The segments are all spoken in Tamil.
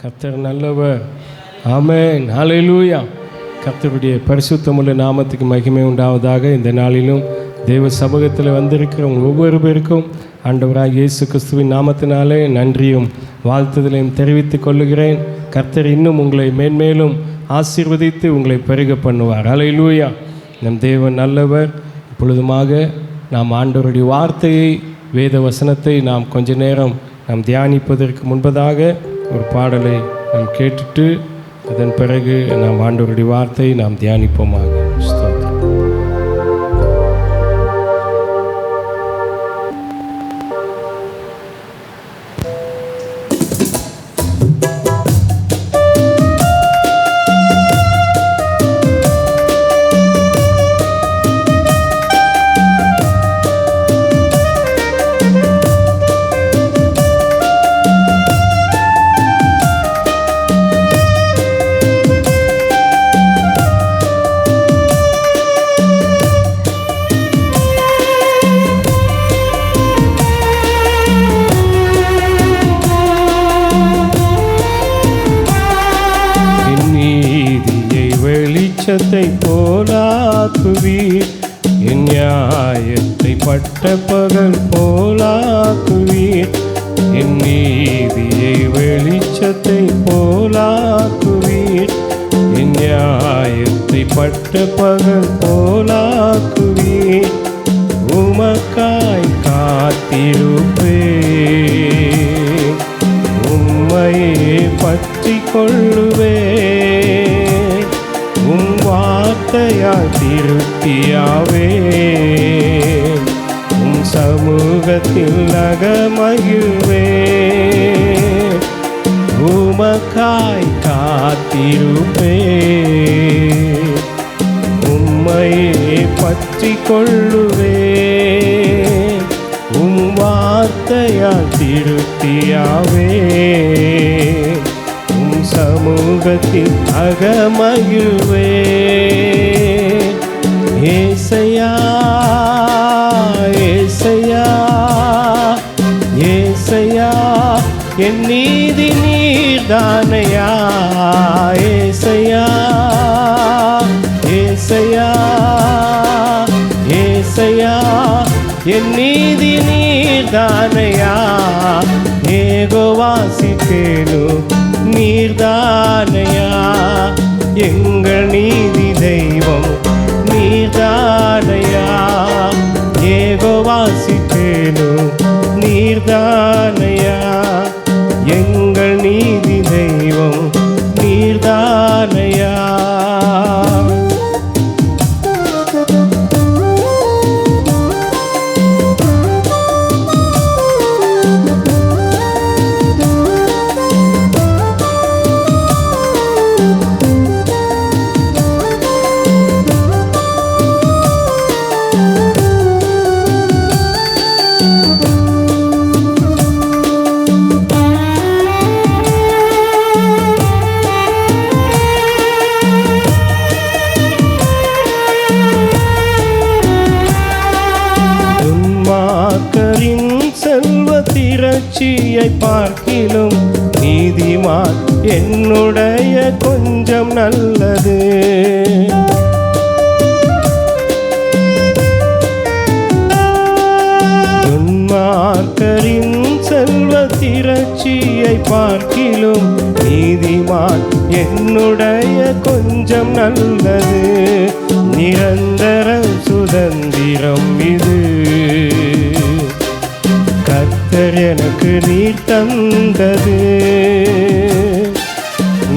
கர்த்தர் நல்லவர். ஆமென். ஹல்லேலூயா. கர்த்தருடைய பரிசுத்தமுள்ள நாமத்துக்கு மகிமை உண்டாவதாக. இந்த நாளிலும் தேவ சமூகத்தில் வந்திருக்கிற ஒவ்வொரு பேருக்கும் ஆண்டவராக இயேசு கிறிஸ்துவின் நாமத்தினாலே நன்றியும் வாழ்த்துதலையும் தெரிவித்துக் கொள்ளுகிறேன். கர்த்தர் இன்னும் உங்களை மேன்மேலும் ஆசீர்வதித்து உங்களை பெருக பண்ணுவார். ஹல்லேலூயா. நம் தேவன் நல்லவர். இப்பொழுதுமாக நாம் ஆண்டவருடைய வார்த்தையை, வேத வசனத்தை நாம் கொஞ்ச நேரம் நாம் தியானிப்பதற்கு முன்பதாக ஒரு பாடலை நாம் கேட்டுட்டு அதன் பிறகு நாம் ஆண்டவருடைய வார்த்தையை நாம் தியானிப்போமாக. வெளிச்சத்தை போலாக்குவீர், என் நியாயத்தை பட்ட பகல் போலாக்குவீர். என் நீதியை வெளிச்சத்தை போலாக்குவீர், என் நியாயத்தை பட்ட பகல் போலாக்குவீர். உமக்காய் காத்திருப்பேன், உம்மையே பற்றி கொள்ளுவேன். உம் வார்த்தையால் திருப்தியாவே, உம் சமூகத்தில் அகமகிழ்வே. உமக்காய் காத்திருப்பேன், உம்மையே பற்றி கொள்ளுவேன். உம் வார்த்தையால் திருப்தியாவே, சமூகத்தில் அகமகிழ்வே. ஏசையா ஏசையா ஏசையா, என் நீதி நீர்தானையா. ஏசையா ஏசையா ஏசையா, என் நீதி நீர்தானையா. ஏகோவாசிக்கேனு நீர்தானையா, எங்கள் நீதி தெய்வம் நீர்தானையா. ஏகோவாசிக்கேனு நீர்தானையா, எங்கள் நீதி தெய்வம் நீர்தானையா. திரட்சியை பார்க்கிலும் நீதிமான் என்னுடைய கொஞ்சம் நல்லது. துன்மார்க்கரின் செல்வ திரட்சியை பார்க்கிலும் நீதிமான் என்னுடைய கொஞ்சம் நல்லது. நிரந்தர சுதந்திரம் இது, கர்த்தர் எனக்கு நீர் தந்தது.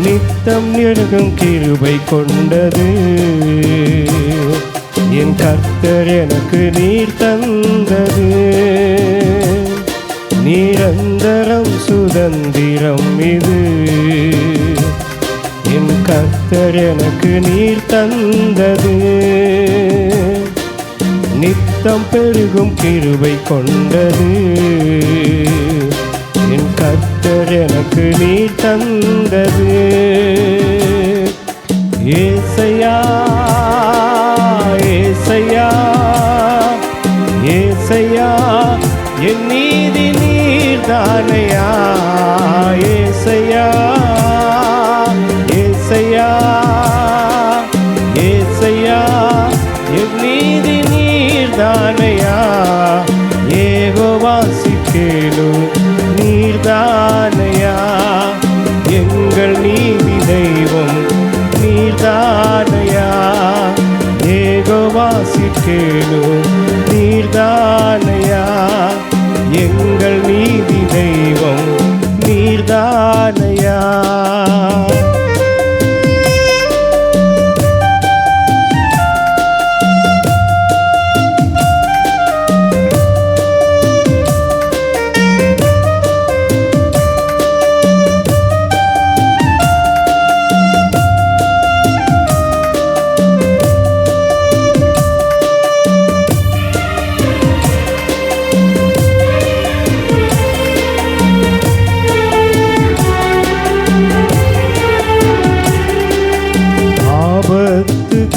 நித்தம் நெடுகும் கிருபை கொண்டது, என் கர்த்தர் எனக்கு நீர் தந்தது. நிரந்தரம் சுதந்திரம் இது, என் கர்த்தர் எனக்கு நீர் தந்தது. நித்தம் பெருகும் கிருபை கொண்டது, என் கர்த்தர் எனக்கு நீர் தந்தது. ஏசையா ஏசையா ஏசையா, என் நீதி நீர்தானையா. ஏசையா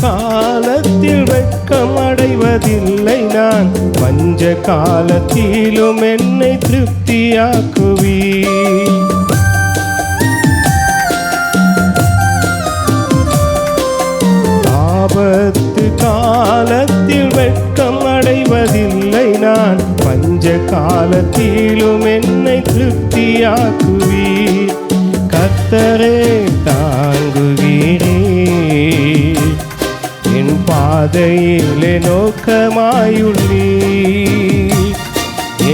காலத்தில் வெட்கம் அடைவதில்லை நான், பஞ்ச காலத்திலும் என்னை திருப்தியாக்குவீர். ஆபத்து காலத்தில் வெட்கம் அடைவதில்லை நான், பஞ்ச காலத்திலும் என்னை திருப்தியாக்குவீர். கர்த்தரே தாங்குகிறீர், என் பாதையிலே நோக்கமாயுள்ளீர்.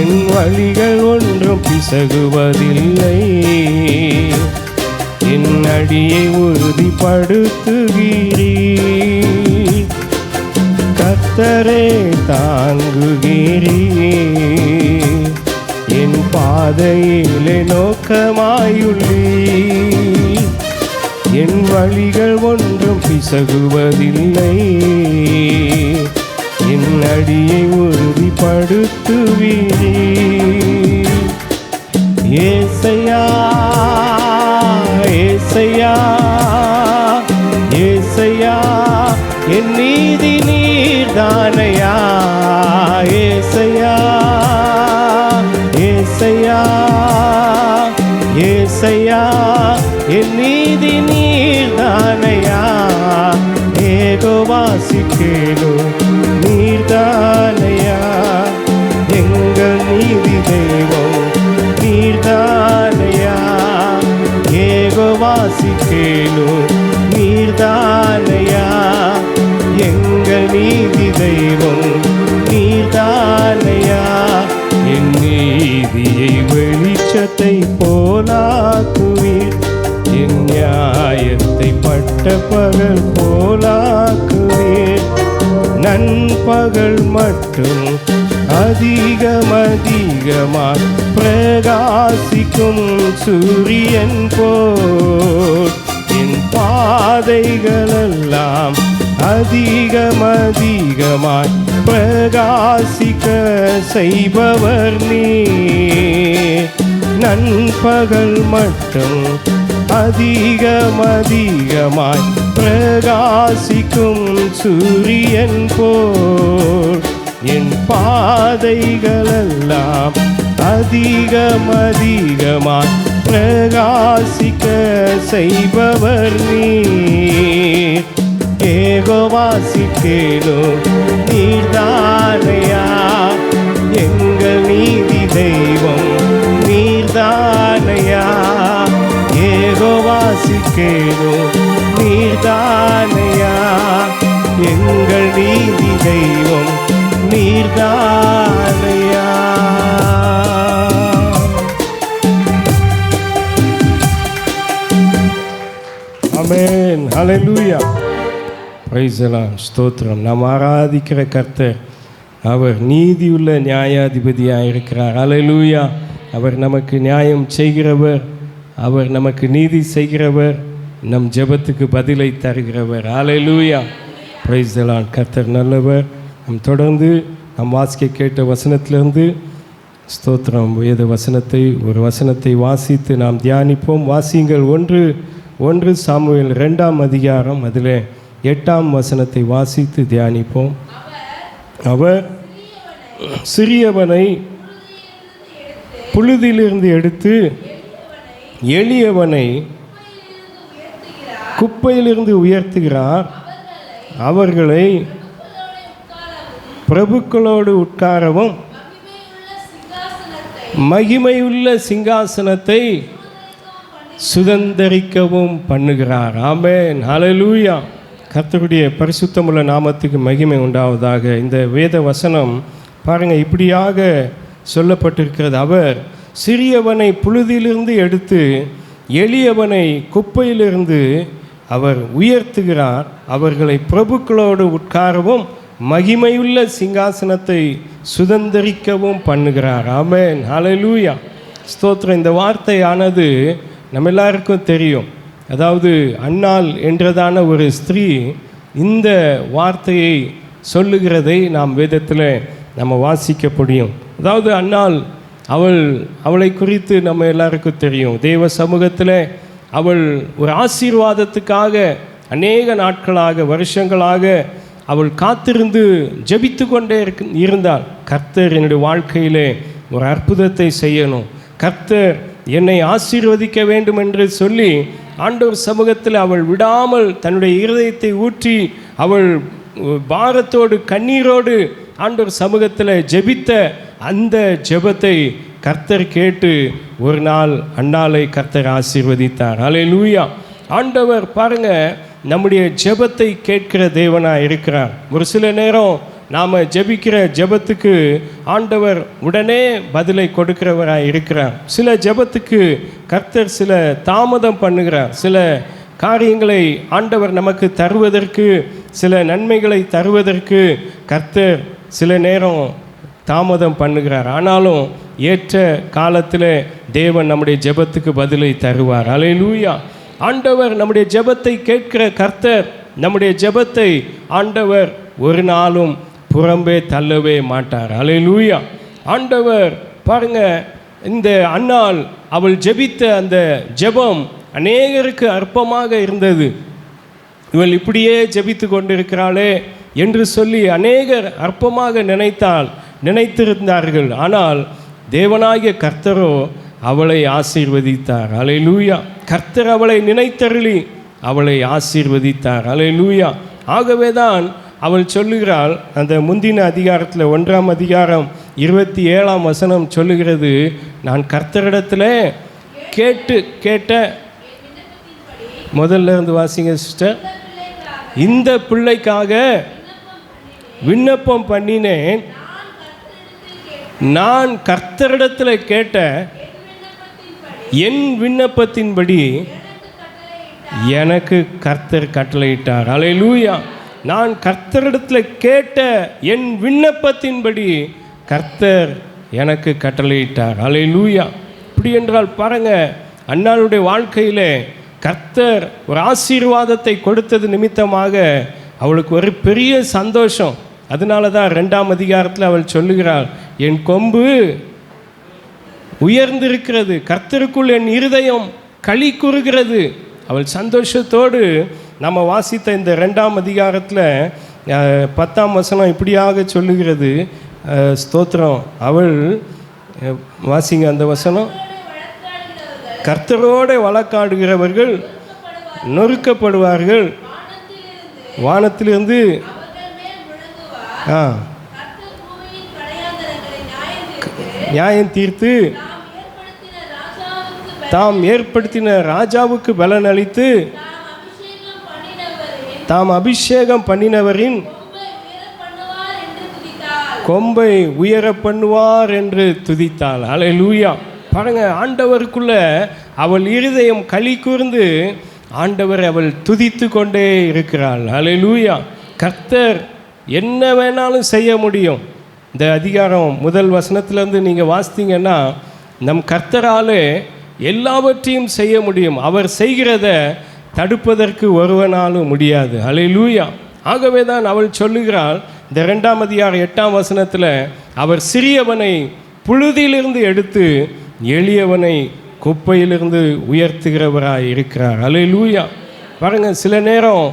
என் வழிகள் ஒன்றும் பிசகுவதில்லை, என் அடியை உறுதிப்படுத்துகிறீர். கர்த்தரே தாங்குகிறீர், என் பாதையிலே நோக்கமாயுள்ளீர். என் வழிகள் ஒன்றும் பிசகுவதில்லை, என் அடியை உறுதிப்படுத்துவீர். ஏசையா ஏசையா ஏசையா, என் நீதி நீர்தானையா. ஏசையா ஏசையா ஏசையா, என் நீதி நீர்தானையா. ஏகோவாசிக்கேனோ நீர்தானையா, எங்கள் நீதி தெய்வம் நீர்தானையா. ஏகோவாசிக்கேனோ நீர்தானையா, எங்கள் நீதி தெய்வம் நீர்தானையா. என் நீதியை வெளிச்சத்தை போலாக்குவீர், என் நியாயத்தை பட்ட பகல் போலாக்குவீர். நண்பகல் மட்டும் அதிகமதிகமாய் பிரகாசிக்கும் சூரியன் போல், என் பாதைகளெல்லாம் அதிகமதிகமாய் பிரகாசிக்க செய்பவர் நீர். நண்பகல் மட்டும் அதிகமதிகமாய் பிரகாசிக்கும் சூரியன் போல், என் பாதைகளெல்லாம் அதிகமதிகமாய் பிரகாசிக்க செய்பவர் நீர். ஏகோவாசிக்கேனோ நீர்தானையா, எங்கள் நீதி தெய்வம் நீர்தானையா. ஏகோவாசிக்கேனோ நீர்தானையா, எங்கள் நீதி தெய்வம் நீர்தானையா. ஆமென், ஹல்லேலூயா, பிரைஸ் தி லார்ட். ஸ்தோத்திரம். நாம் ஆராதிக்கிற கர்த்தர் அவர் நீதியுள்ள நியாயாதிபதியாக இருக்கிறார். ஹல்லேலூயா. அவர் நமக்கு நியாயம் செய்கிறவர், அவர் நமக்கு நீதி செய்கிறவர், நம் ஜெபத்துக்கு பதிலை தருகிறவர். ஹல்லேலூயா, பிரைஸ் தி லார்ட். கர்த்தர் நல்லவர். நாம் தொடர்ந்து நாம் வாசிக்க கேட்ட வசனத்திலிருந்து ஸ்தோத்திரம் வேத வசனத்தை ஒரு வசனத்தை வாசித்து நாம் தியானிப்போம். வாசியுங்கள். 1 சாமுவேல் 2ஆம் அதிகாரம் அதில் 8ஆம் வசனத்தை வாசித்து தியானிப்போம். அவர் சிறியவனை புழுதியிலிருந்து எடுத்து எளியவனை குப்பையிலிருந்து உயர்த்துகிறார். அவர்களை பிரபுக்களோடு உட்காரவும் மகிமையுள்ள சிங்காசனத்தை சுதந்தரிக்கவும் பண்ணுகிறார். ஆமென், ஹல்லேலூயா. கர்த்தருடைய பரிசுத்தமுள்ள நாமத்துக்கு மகிமை உண்டாவதாக. இந்த வேத வசனம் பாருங்கள், இப்படியாக சொல்லப்பட்டிருக்கிறது. அவர் சிறியவனை புழுதியிலிருந்து எடுத்து எளியவனை குப்பையிலிருந்து அவர் உயர்த்துகிறார். அவர்களை பிரபுக்களோடு உட்காரவும் மகிமையுள்ள சிங்காசனத்தை சுதந்தரிக்கவும் பண்ணுகிறார். ஆமென், ஹல்லேலூயா, ஸ்தோத்திரம். இந்த வார்த்தையானது நம்ம எல்லாருக்கும் தெரியும். அதாவது அன்னாள் என்றதான ஒரு ஸ்திரீ இந்த வார்த்தையை சொல்லுகிறதை நாம் வேதத்தில் நம்ம வாசிக்க முடியும். அதாவது அன்னாள் அவளை குறித்து நம்ம எல்லாருக்கும் தெரியும். தேவ சமூகத்தில் அவள் ஒரு ஆசீர்வாதத்துக்காக அநேக நாட்களாக வருஷங்களாக அவள் காத்திருந்து ஜெபித்து கொண்டே இருந்தாள். கர்த்தர் என்னுடைய வாழ்க்கையிலே ஒரு அற்புதத்தை செய்யணும், கர்த்தர் என்னை ஆசீர்வதிக்க வேண்டும் என்று சொல்லி ஆண்டவர் சமூகத்தில் அவள் விடாமல் தன்னுடைய இருதயத்தை ஊற்றி அவள் பாரத்தோடு கண்ணீரோடு ஆண்டவர் சமூகத்தில் ஜெபித்த அந்த ஜெபத்தை கர்த்தர் கேட்டு ஒரு நாள் அன்னாளை கர்த்தர் ஆசீர்வதித்தார். அல்லேலூயா. ஆண்டவர் பாருங்க, நம்முடைய ஜெபத்தை கேட்கிற தேவனாக இருக்கிறார். ஒரு சில நேரம் நாம் ஜெபிக்கிற ஜெபத்துக்கு ஆண்டவர் உடனே பதிலை கொடுக்கிறவராக இருக்கிறார். சில ஜெபத்துக்கு கர்த்தர் சில தாமதம் பண்ணுகிறார். சில காரியங்களை ஆண்டவர் நமக்கு தருவதற்கு, சில நன்மைகளை தருவதற்கு கர்த்தர் சில நேரம் தாமதம் பண்ணுகிறார். ஆனாலும் ஏற்ற காலத்தில் தேவன் நம்முடைய ஜெபத்துக்கு பதிலை தருவார். அல்லேலூயா. ஆண்டவர் நம்முடைய ஜெபத்தை கேட்கிற கர்த்தர் நம்முடைய ஜெபத்தை ஆண்டவர் ஒரு நாளும் புறம்பே தள்ளவே மாட்டார். அல்லேலூயா. ஆண்டவர் பாருங்க, இந்த அன்னாள் அவள் ஜெபித்த அந்த ஜெபம் அநேகருக்கு அற்பமாக இருந்தது. இவள் இப்படியே ஜெபித்து கொண்டிருக்கிறாளே என்று சொல்லி அநேகர் அற்பமாக நினைத்திருந்தார்கள். ஆனால் தேவனாகிய கர்த்தரோ அவளை ஆசீர்வதித்தார். அல்லேலூயா. கர்த்தர் அவளை நினைத்தருளி அவளை ஆசீர்வதித்தார். அல்லேலூயா. ஆகவே தான் அவள் சொல்லுகிறாள், அந்த முந்தின அதிகாரத்தில் 1ஆம் அதிகாரம் 27ஆம் வசனம் சொல்லுகிறது, நான் கர்த்தரிடத்தில் கேட்ட முதல்ல இருந்து வாசிங்க சிஸ்டர். இந்த பிள்ளைக்காக விண்ணப்பம் பண்ணினேன், நான் கர்த்தரிடத்தில் கேட்ட என் விண்ணப்பத்தின்படி எனக்கு கர்த்தர் கட்டளையிட்டார். அல்லேலூயா. நான் கர்த்தரிடத்தில் கேட்ட என் விண்ணப்பத்தின்படி கர்த்தர் எனக்கு கட்டளையிட்டார். அல்லேலூயா. இப்படி என்றால் பாருங்க, அன்னாளுடைய வாழ்க்கையில் கர்த்தர் ஒரு ஆசீர்வாதத்தை கொடுத்தது நிமித்தமாக அவளுக்கு ஒரு பெரிய சந்தோஷம். அதனால தான் 2ஆம் அதிகாரத்தில் அவள் சொல்லுகிறாள், என் கொம்பு உயர்ந்திருக்கிறது, கர்த்தருக்குள் என் இருதயம் களி கூறுகிறது. அவள் சந்தோஷத்தோடு நம்ம வாசித்த இந்த 2ஆம் அதிகாரத்தில் 10ஆம் வசனம் இப்படியாக சொல்லுகிறது. ஸ்தோத்திரம். அவள் வாசிங்க அந்த வசனம். கர்த்தரோடு வழக்காடுகிறவர்கள் நொறுக்கப்படுவார்கள், வானத்திலிருந்து நியாயம் தீர்த்து தாம் ஏற்படுத்தின ராஜாவுக்கு பலன் அளித்து தாம் அபிஷேகம் பண்ணினவரின் கொம்பை உயர பண்ணுவார் என்று துதித்தாள். அல்லேலூயா. பாருங்க, ஆண்டவருக்குள்ள அவள் இருதயம் களி கூர்ந்து ஆண்டவர் அவள் துதித்து கொண்டே இருக்கிறாள். அல்லேலூயா. கர்த்தர் என்ன வேணாலும் செய்ய முடியும். இந்த அதிகாரம் முதல் வசனத்திலேருந்து நீங்கள் வாசித்தீங்கன்னா, நம் கர்த்தராலே எல்லாவற்றையும் செய்ய முடியும். அவர் செய்கிறத தடுப்பதற்கு ஒருவனாலும் முடியாது. அல்லேலூயா. ஆகவே தான் அவள் சொல்லுகிறாள் இந்த 2ஆம் அதிகாரம் 8ஆம் வசனத்தில், அவர் சிறியவனை புழுதியிலிருந்து எடுத்து எளியவனை குப்பையிலிருந்து உயர்த்துகிறவராய் இருக்கிறார். அல்லேலூயா. பாருங்கள், சில நேரம்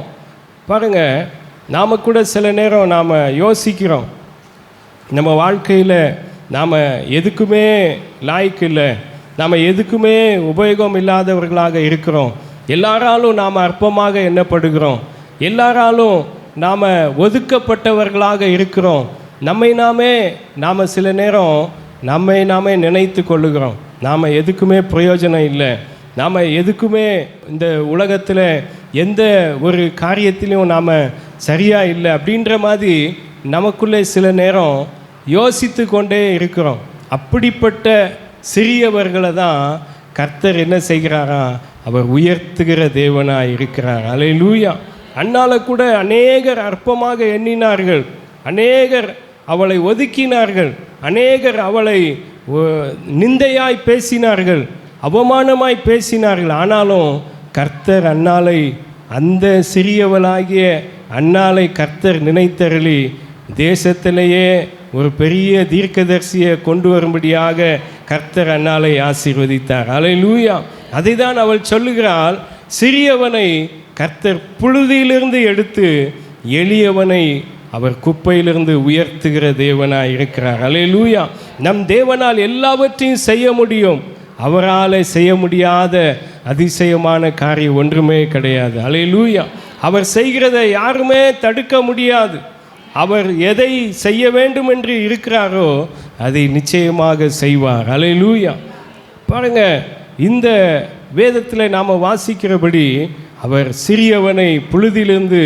பாருங்கள், நாம் கூட சில நேரம் நாம் யோசிக்கிறோம், நம்ம வாழ்க்கையில் நாம் எதுக்குமே லாய்க்கு இல்லை, நாம் எதுக்குமே உபயோகம் இல்லாதவர்களாக இருக்கிறோம், எல்லாராலும் நாம் அற்பமாக எண்ணப்படுகிறோம், எல்லாராலும் நாம் ஒதுக்கப்பட்டவர்களாக இருக்கிறோம், நாம் சில நேரம் நாமே நினைத்து கொள்ளுகிறோம், நாம் எதுக்குமே பிரயோஜனம் இல்லை, நாம் எதுக்குமே இந்த உலகத்தில் எந்த ஒரு காரியத்திலையும் நாம் சரியாக இல்லை அப்படின்ற மாதிரி நமக்குள்ளே சில நேரம் யோசித்து கொண்டே இருக்கிறோம். அப்படிப்பட்ட சிறியவர்களை தான் கர்த்தர் என்ன செய்கிறாரா, அவர் உயர்த்துகிற தேவனாக இருக்கிறார். அல்லேலூயா. அன்னால கூட அநேகர் அற்பமாக எண்ணினார்கள், அநேகர் அவளை ஒதுக்கினார்கள், அநேகர் அவளை நிந்தையாய் பேசினார்கள், அவமானமாய் பேசினார்கள். ஆனாலும் கர்த்தர் அன்னாளை, அந்த சிறியவளாகிய அன்னாளை கர்த்தர் நினைத்தருளி தேசத்திலேயே ஒரு பெரிய தீர்க்கதரிசியை கொண்டு வரும்படியாக கர்த்தர் அன்னாளை ஆசீர்வதித்தார். அல்லேலூயா. அதை தான் அவள் சொல்லுகிறாள், சிறியவனை கர்த்தர் புழுதியிலிருந்து எடுத்து எளியவனை அவர் குப்பையிலிருந்து உயர்த்துகிற தேவனாய் இருக்கிறார். அல்லேலூயா. நம் தேவனால் எல்லாவற்றையும் செய்ய முடியும். அவரால் செய்ய முடியாத அதிசயமான காரியம் ஒன்றுமே கிடையாது. அல்லேலூயா. அவர் செய்கிறதை யாருமே தடுக்க முடியாது. அவர் எதை செய்ய வேண்டும் என்று இருக்கிறாரோ அதை நிச்சயமாக செய்வார். அல்லேலூயா. பாருங்க, இந்த வேதத்தில் நாம் வாசிக்கிறபடி அவர் சிறியவனை புழுதியிலிருந்து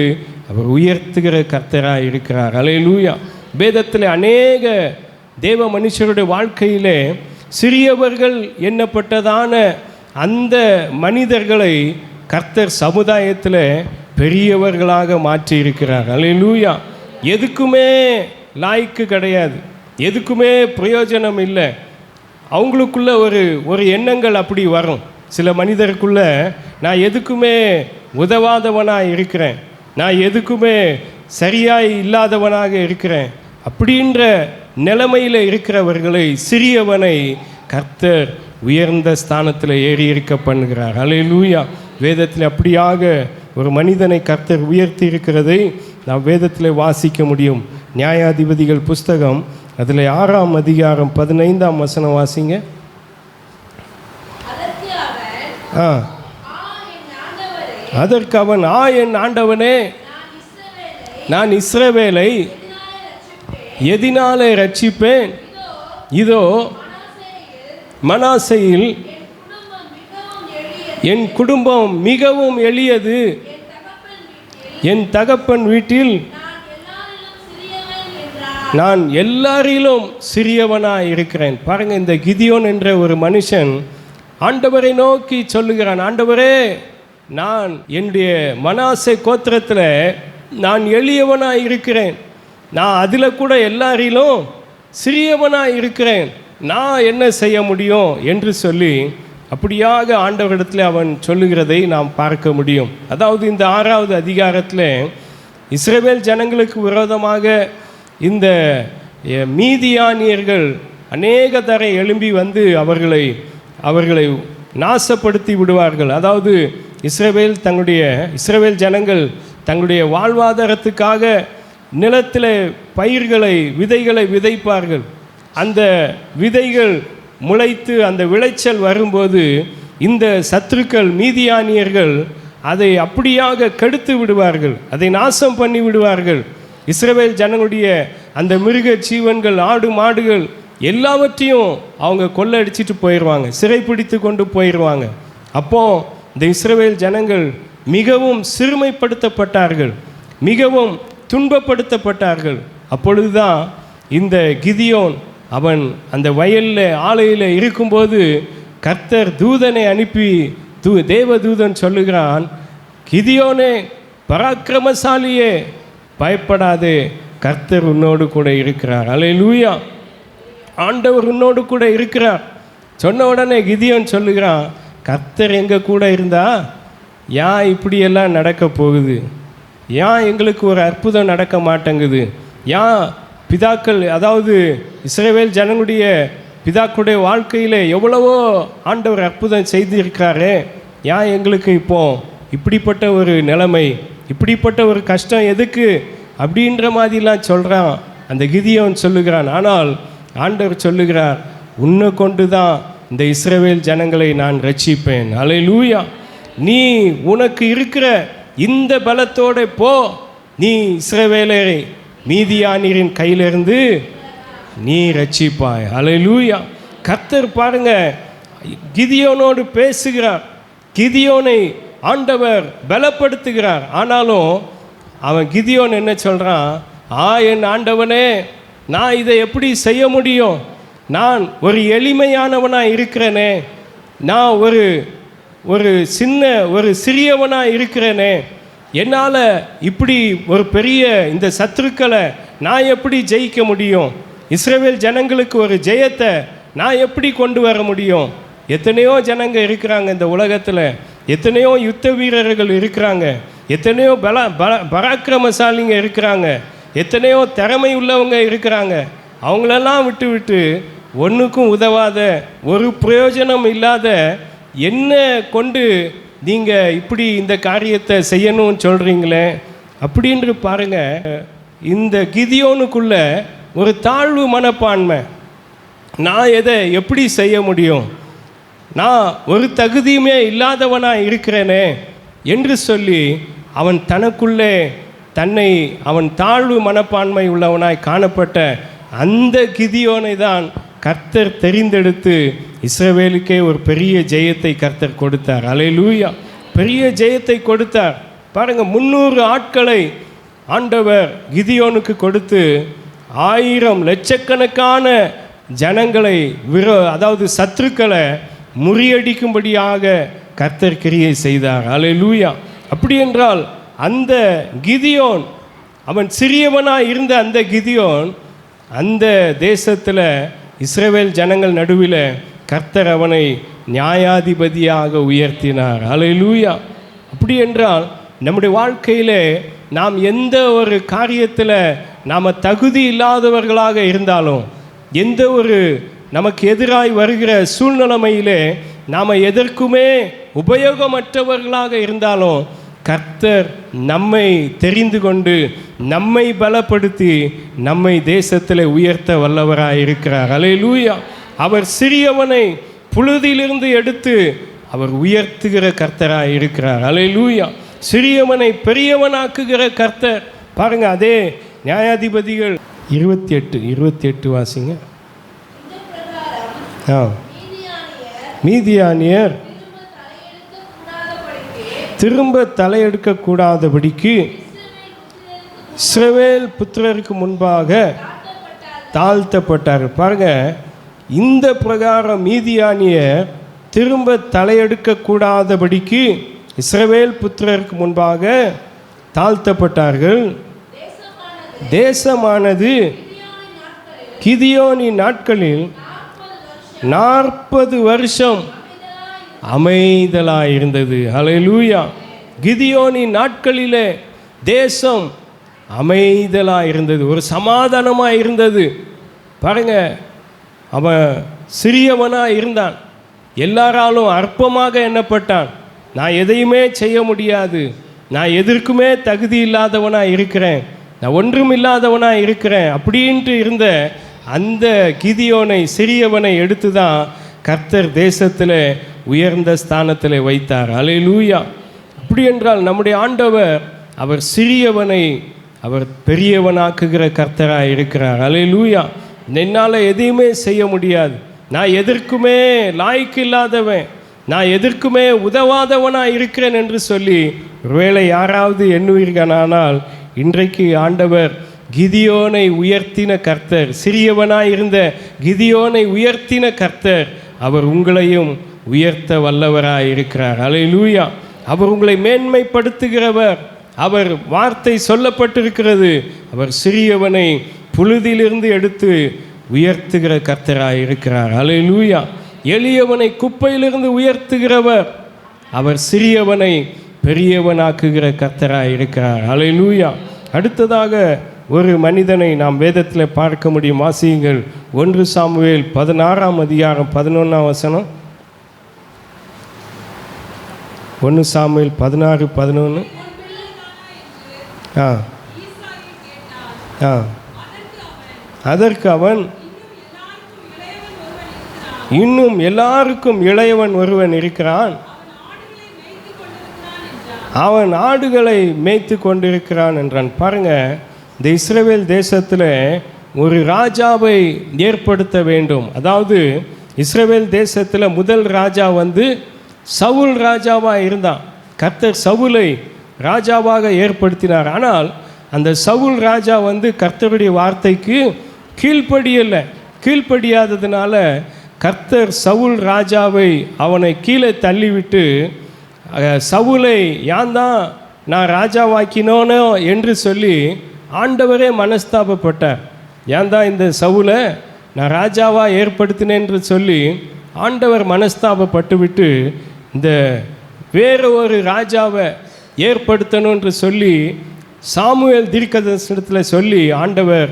அவர் உயர்த்துகிற கர்த்தராக இருக்கிறார். அல்லேலூயா. வேதத்தில் அநேக தேவ மனுஷருடைய வாழ்க்கையிலே சிறியவர்கள் எண்ணப்பட்டதான அந்த மனிதர்களை கர்த்தர் சமுதாயத்தில் பெரியவர்களாக மாற்றி இருக்கிறார். அல்லேலூயா. எதுக்குமே லாய்க்கு கிடையாது, எதுக்குமே பிரயோஜனம் இல்லை. அவங்களுக்குள்ள ஒரு எண்ணங்கள் அப்படி வரும். சில மனிதருக்குள்ள நான் எதுக்குமே உதவாதவனாக இருக்கிறேன், நான் எதுக்குமே சரியாய் இல்லாதவனாக இருக்கிறேன் அப்படின்ற நிலைமையில் இருக்கிறவர்களை, சிறியவனை கர்த்தர் உயர்ந்த ஸ்தானத்தில் ஏறி இருக்க பண்ணுகிறார். அல்லேலூயா. வேதத்தில் அப்படியாக ஒரு மனிதனை கர்த்தர் உயர்த்தி இருக்கிறதை நாம் வேதத்தில் வாசிக்க முடியும். நியாயாதிபதிகள் புஸ்தகம் அதில் 6ஆம் அதிகாரம் 15ஆம் வசனம் வாசிங்க. அதற்கு அவன், என் ஆண்டவனே, நான் இஸ்ரவேலை எதினாலே ரட்சிப்பேன்? இதோ மனாசேயில் என் குடும்பம் மிகவும் எளியது, என் தகப்பன் வீட்டில் நான் எல்லாரிலும் சிறியவனாய் இருக்கிறேன். பாருங்க, இந்த கிதியோன் என்ற ஒரு மனுஷன் ஆண்டவரை நோக்கி சொல்லுகிறான், ஆண்டவரே, நான் என்னுடைய மனாசே கோத்திரத்தில் நான் எளியவனாய் இருக்கிறேன், நான் அதில் கூட எல்லாரிலும் சிறியவனாய் இருக்கிறேன், நான் என்ன செய்ய முடியும் என்று சொல்லி அப்படியாக ஆண்டவரிடத்தில் அவன் சொல்லுகிறதை நாம் பார்க்க முடியும். அதாவது இந்த 6வது அதிகாரத்தில் இஸ்ரவேல் ஜனங்களுக்கு விரோதமாக இந்த மீதியானியர்கள் அநேக தரை எழும்பி வந்து அவர்களை நாசப்படுத்தி விடுவார்கள். அதாவது இஸ்ரவேல் ஜனங்கள் தங்களுடைய வாழ்வாதாரத்துக்காக நிலத்தில் விதைகளை விதைப்பார்கள். அந்த விதைகள் முளைத்து அந்த விளைச்சல் வரும்போது இந்த சத்துருக்கள் மீதியானியர்கள் அதை அப்படியாக கெடுத்து விடுவார்கள், அதை நாசம் பண்ணி விடுவார்கள். இஸ்ரவேல் ஜனங்களுடைய அந்த மிருக ஜீவன்கள், ஆடு மாடுகள் எல்லாவற்றையும் அவங்க கொள்ளடிச்சிட்டு போயிடுவாங்க, சிறைப்பிடித்து கொண்டு போயிடுவாங்க. அப்போ இந்த இஸ்ரவேல் ஜனங்கள் மிகவும் சிறுமைப்படுத்தப்பட்டார்கள், மிகவும் துன்பப்படுத்தப்பட்டார்கள். அப்பொழுதுதான் இந்த கிதியோன் அவன் அந்த வயலில் ஆலையில் இருக்கும்போது கர்த்தர் தூதனை அனுப்பி தேவதூதன் சொல்லுகிறான், கிதியோனே, பராக்கிரமசாலியே, பயப்படாதே, கர்த்தர் உன்னோடு கூட இருக்கிறார். அல்லேலூயா. ஆண்டவர் உன்னோடு கூட இருக்கிறார். சொன்ன உடனே கிதியோன் சொல்லுகிறான், கர்த்தர் எங்கள் கூட இருந்தா ஏன் இப்படியெல்லாம் நடக்க போகுது? ஏன் எங்களுக்கு ஒரு அற்புதம் நடக்க மாட்டேங்குது? ஏன் பிதாக்கள், அதாவது இஸ்ரவேல் ஜனங்களுடைய பிதாக்களுடைய வாழ்க்கையில் எவ்வளவோ ஆண்டவர் அற்புதம் செய்திருக்காரு, ஏன் எங்களுக்கு இப்போ இப்படிப்பட்ட ஒரு நிலைமை, இப்படிப்பட்ட ஒரு கஷ்டம் எதுக்கு அப்படின்ற மாதிரிலாம் சொல்கிறான் அந்த கிதியோன் சொல்லுகிறான். ஆனால் ஆண்டவர் சொல்லுகிறார், உன்னை கொண்டு தான் இந்த இஸ்ரவேல் ஜனங்களை நான் ரட்சிப்பேன். அல்லேலூயா. நீ உனக்கு இருக்கிற இந்த பலத்தோட போ, நீ இஸ்ரவேலரை மீதியானியரின் கையிலிருந்து நீ ரட்சிப்பாய். அல்லேலூயா. கர்த்தர் பாருங்க, கிதியோனோடு பேசுகிறார், கிதியோனை ஆண்டவர் பலப்படுத்துகிறார். ஆனாலும் அவன் கிதியோன் என்ன சொல்கிறான், என் ஆண்டவனே, நான் இதை எப்படி செய்ய முடியும்? நான் ஒரு எளிமையானவனாக இருக்கிறேனே, நான் ஒரு சிறியவனாக இருக்கிறேனே, என்னால் இப்படி ஒரு பெரிய இந்த சத்துருக்களை நான் எப்படி ஜெயிக்க முடியும்? இஸ்ரவேல் ஜனங்களுக்கு ஒரு ஜெயத்தை நான் எப்படி கொண்டு வர முடியும்? எத்தனையோ ஜனங்க இருக்கிறாங்க இந்த உலகத்தில், எத்தனையோ யுத்த வீரர்கள் இருக்கிறாங்க, எத்தனையோ பராக்கிரமசாலிங்க இருக்கிறாங்க, எத்தனையோ திறமை உள்ளவங்க இருக்கிறாங்க. அவங்களெல்லாம் விட்டு ஒன்றுக்கும் உதவாத, ஒரு பிரயோஜனம் இல்லாத என்ன கொண்டு நீங்கள் இப்படி இந்த காரியத்தை செய்யணும்னு சொல்கிறீங்களே அப்படின்று பாருங்கள். இந்த கிதியோனுக்குள்ள ஒரு தாழ்வு மனப்பான்மை. நான் எதை எப்படி செய்ய முடியும், நான் ஒரு தகுதியுமே இல்லாதவனாக இருக்கிறேனே என்று சொல்லி அவன் தனக்குள்ளே தன்னை அவன் தாழ்வு மனப்பான்மை உள்ளவனாய் காணப்பட்ட அந்த கிதியோனை தான் கர்த்தர் தெரிந்தெடுத்து இஸ்ரவேலுக்கே ஒரு பெரிய ஜெயத்தை கர்த்தர் கொடுத்தார். அல்லேலூயா, பெரிய ஜெயத்தை கொடுத்தார். பாருங்கள், 300 ஆட்களை ஆண்டவர் கிதியோனுக்கு கொடுத்து 1000 லட்சக்கணக்கான ஜனங்களை அதாவது சத்துருக்களை முறியடிக்கும்படியாக கர்த்தர் கிரியை செய்தார். அல்லேலூயா. அப்படி என்றால் அந்த கிதியோன், அவன் சிறியவனாக இருந்த அந்த கிதியோன் அந்த தேசத்தில் இஸ்ரவேல் ஜனங்கள் நடுவில் கர்த்தர் அவனை நியாயாதிபதியாக உயர்த்தினார். அல்லேலூயா. அப்படி என்றால் நம்முடைய வாழ்க்கையில் நாம் எந்த ஒரு காரியத்தில் நாம் தகுதி இல்லாதவர்களாக இருந்தாலும், எந்த ஒரு நமக்கு எதிராய் வருகிற சூழ்நிலைமையிலே நாம் எதற்குமே உபயோகமற்றவர்களாக இருந்தாலும், கர்த்தர் நம்மை தெரிந்து கொண்டு நம்மை பலப்படுத்தி நம்மை தேசத்தில் உயர்த்த வல்லவராக இருக்கிறார். அல்லேலூயா. அவர் சிறியவனை புழுதியிலிருந்து எடுத்து அவர் உயர்த்துகிற கர்த்தராக இருக்கிறார். அல்லேலூயா. சிறியவனை பெரியவனாக்குகிற கர்த்தர். பாருங்கள், அதே நியாயாதிபதிகள் 28 வாசிங்க. மீதியானியர் திரும்ப தலையெடுக்கக்கூடாதபடிக்கு இஸ்ரவேல் புத்திரருக்கு முன்பாக தாழ்த்தப்பட்டார். பாருங்க, இந்த பிரகாரம் மீதியானியர் திரும்ப தலையெடுக்கக்கூடாதபடிக்கு இஸ்ரவேல் புத்திரருக்கு முன்பாக தாழ்த்தப்பட்டார்கள். தேசமானது கிதியோனின் நாட்களில் 40 வருஷம் அமைதலாக இருந்தது. அல்லேலூயா. கிதியோனின் நாட்களிலே தேசம் அமைதலாக இருந்தது, ஒரு சமாதானமாக இருந்தது. பாருங்க, அவன் சிறியவனாக இருந்தான், எல்லாராலும் அற்பமாக எண்ணப்பட்டான். நான் எதையுமே செய்ய முடியாது, நான் எதற்குமே தகுதி இல்லாதவனாக இருக்கிறேன், நான் ஒன்றும் இல்லாதவனாக இருக்கிறேன் அப்படின்ட்டு இருந்த அந்த கிதியோனை, சிறியவனை எடுத்து தான் கர்த்தர் தேசத்தில் உயர்ந்த ஸ்தானத்தில் வைத்தார். அல்லேலூயா. அப்படி என்றால் நம்முடைய ஆண்டவர் அவர் சிறியவனை அவர் பெரியவனாக்குகிற கர்த்தராக இருக்கிறார். அல்லேலூயா. என்னால் எதையுமே செய்ய முடியாது, நான் எதற்குமே லாய்க்கு இல்லாதவன், நான் எதற்குமே உதவாதவனாக இருக்கிறேன் என்று சொல்லி ஒருவேளை யாராவது எண்ணுவீர்களானால், இன்றைக்கு ஆண்டவர் கிதியோனை உயர்த்தின கர்த்தர், சிறியவனாய் இருந்த கிதியோனை உயர்த்தின கர்த்தர் அவர் உங்களையும் உயர்த்த வல்லவராய் இருக்கிறார். அல்லேலூயா. அவர் உங்களை மேன்மைப்படுத்துகிறவர். அவர் வார்த்தை சொல்லப்பட்டிருக்கிறது, அவர் சிறியவனை புழுதியிலிருந்து எடுத்து உயர்த்துகிற கர்த்தராய் இருக்கிறார். அல்லேலூயா. எளியவனை குப்பையிலிருந்து உயர்த்துகிறவர், அவர் சிறியவனை பெரியவனாக்குகிற கர்த்தராய் இருக்கிறார். அல்லேலூயா. அடுத்ததாக ஒரு மனிதனை நாம் வேதத்தில் பார்க்க முடியும். வாசியுங்கள். 1 சாமுவேல் 16ஆம் அதிகாரம் 11ஆம் வசனம். 1 சாமுவேல் 16:11. அதற்கு அவன், இன்னும் எல்லாருக்கும் இளையவன் ஒருவன் இருக்கிறான், அவன் ஆடுகளை மேய்த்து கொண்டிருக்கிறான் என்றான். பாருங்க, இந்த இஸ்ரவேல் தேசத்தில் ஒரு ராஜாவை ஏற்படுத்த வேண்டும். அதாவது இஸ்ரவேல் தேசத்தில் முதல் ராஜா சவுல் ராஜாவாக இருந்தான். கர்த்தர் சவுலை ராஜாவாக ஏற்படுத்தினார். ஆனால் அந்த சவுல் ராஜா கர்த்தருடைய வார்த்தைக்கு கீழ்ப்படியாததுனால கர்த்தர் சவுல் ராஜாவை அவனை கீழே தள்ளிவிட்டு சவுலை யான் தான் நான் ராஜாவாக்கினோனோ என்று சொல்லி ஆண்டவரே மனஸ்தாபப்பட்டார். ஏன் தான் இந்த சவுலை நான் ராஜாவாக ஏற்படுத்தினேன் என்று சொல்லி ஆண்டவர் மனஸ்தாபப்பட்டு விட்டு இந்த வேறு ஒரு ராஜாவை ஏற்படுத்தணும் என்று சொல்லி சாமுவேல் தீர்க்கதரிசனத்தில் சொல்லி ஆண்டவர்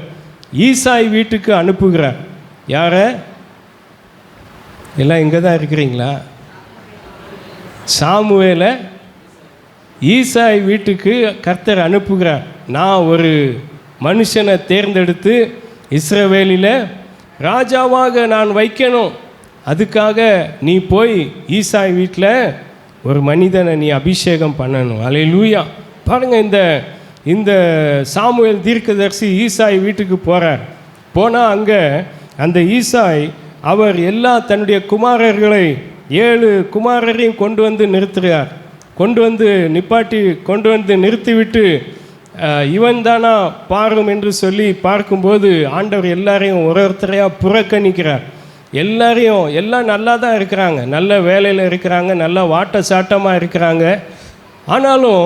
ஈசாய் வீட்டுக்கு அனுப்புகிறார். யாரை? எல்லாம் இங்கே தான் இருக்கிறீங்களா? சாமுவேலை ஈசாய் வீட்டுக்கு கர்த்தர் அனுப்புகிறார். நான் ஒரு மனுஷனை தேர்ந்தெடுத்து இஸ்ரவேலில் ராஜாவாக நான் வைக்கணும், அதுக்காக நீ போய் ஈசாய் வீட்டில் ஒரு மனிதனை நீ அபிஷேகம் பண்ணணும். அல்லேலூயா. பாருங்கள், இந்த சாமுவேல் தீர்க்கதரிசி ஈசாய் வீட்டுக்கு போகிறார். போனால் அங்கே அந்த ஈசாய் அவர் எல்லா தன்னுடைய குமாரர்களை 7 குமாரரையும் கொண்டு வந்து நிறுத்துகிறார். கொண்டு வந்து நிறுத்திவிட்டு இவன் தானா பாரும் என்று சொல்லி பார்க்கும்போது ஆண்டவர் எல்லாரையும் ஒருத்தரையாக புறக்கணிக்கிறார். எல்லாம் நல்லா தான் இருக்கிறாங்க, நல்ல வேலையில் இருக்கிறாங்க, நல்ல வாட்ட சாட்டமாக இருக்கிறாங்க. ஆனாலும்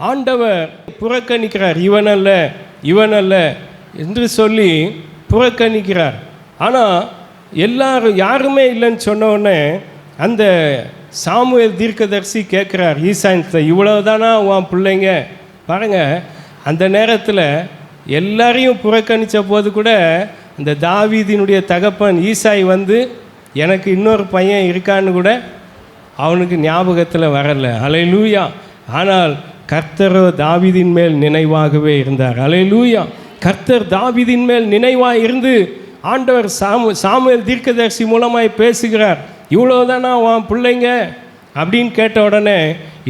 ஆண்டவர் புறக்கணிக்கிறார். இவனல்ல என்று சொல்லி புறக்கணிக்கிறார். ஆனால் யாருமே இல்லைன்னு சொன்னோடனே அந்த சாமுவேல் தீர்க்கதரிசி கேட்குறார் ஈசாயின்ட்ட, இவ்வளவுதானா உன் பிள்ளைங்க? பாருங்கள், அந்த நேரத்தில் எல்லாரையும் புறக்கணித்த போது கூட அந்த தாவீதினுடைய தகப்பன் ஈசாய் வந்து எனக்கு இன்னொரு பையன் இருக்கான்னு கூட அவனுக்கு ஞாபகத்தில் வரலை. அல்லேலூயா. ஆனால் கர்த்தரோ தாவீதின் மேல் நினைவாகவே இருந்தார். அல்லேலூயா. கர்த்தர் தாவீதின் மேல் நினைவாக இருந்து ஆண்டவர் சாமுவேல் தீர்க்கதரிசி மூலமாய் பேசுகிறார். இவ்வளோதானா உன் பிள்ளைங்க அப்படின்னு கேட்ட உடனே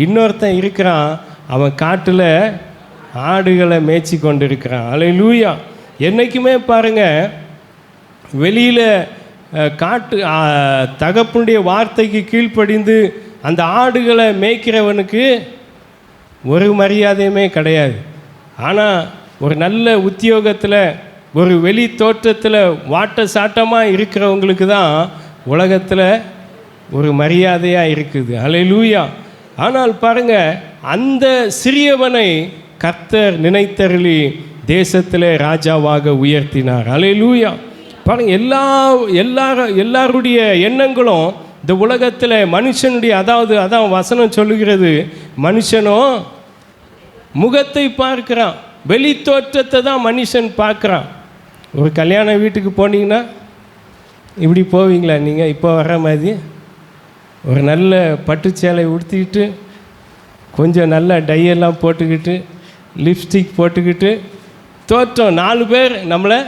இன்னொருத்தன் இருக்கிறான், அவன் காட்டில் ஆடுகளை மேய்ச்சி கொண்டு இருக்கிறான். அல்லேலூயா. என்றைக்குமே பாருங்கள், வெளியில் காட்டு தகப்பனுடைய வார்த்தைக்கு கீழ்ப்படிந்து அந்த ஆடுகளை மேய்க்கிறவனுக்கு ஒரு மரியாதையுமே கிடையாது. ஆனால் ஒரு நல்ல உத்தியோகத்தில் ஒரு வெளி தோற்றத்தில் வாட்ட சாட்டமாக இருக்கிறவங்களுக்கு தான் உலகத்தில் ஒரு மரியாதையாக இருக்குது. அல்லேலூயா. ஆனால் பாருங்கள், அந்த சிறியவனை கர்த்தர் நினைத்தருளி தேசத்திலே ராஜாவாக உயர்த்தினார். அல்லேலூயா. பாருங்கள், எல்லாருடைய எண்ணங்களும் இந்த உலகத்தில் மனுஷனுடைய அதான் வசனம் சொல்லுகிறது, மனுஷனோ முகத்தை பார்க்கிறான், வெளி தோற்றத்தை தான் மனுஷன் பார்க்குறான். ஒரு கல்யாண வீட்டுக்கு போனீங்கன்னா இப்படி போவீங்களா நீங்கள்? இப்போ வர்ற மாதிரி ஒரு நல்ல பட்டு சேலை உடுத்திக்கிட்டு கொஞ்சம் நல்ல டையெல்லாம் போட்டுக்கிட்டு லிப்ஸ்டிக் போட்டுக்கிட்டு தோற்றம் 4 பேர் நம்மளை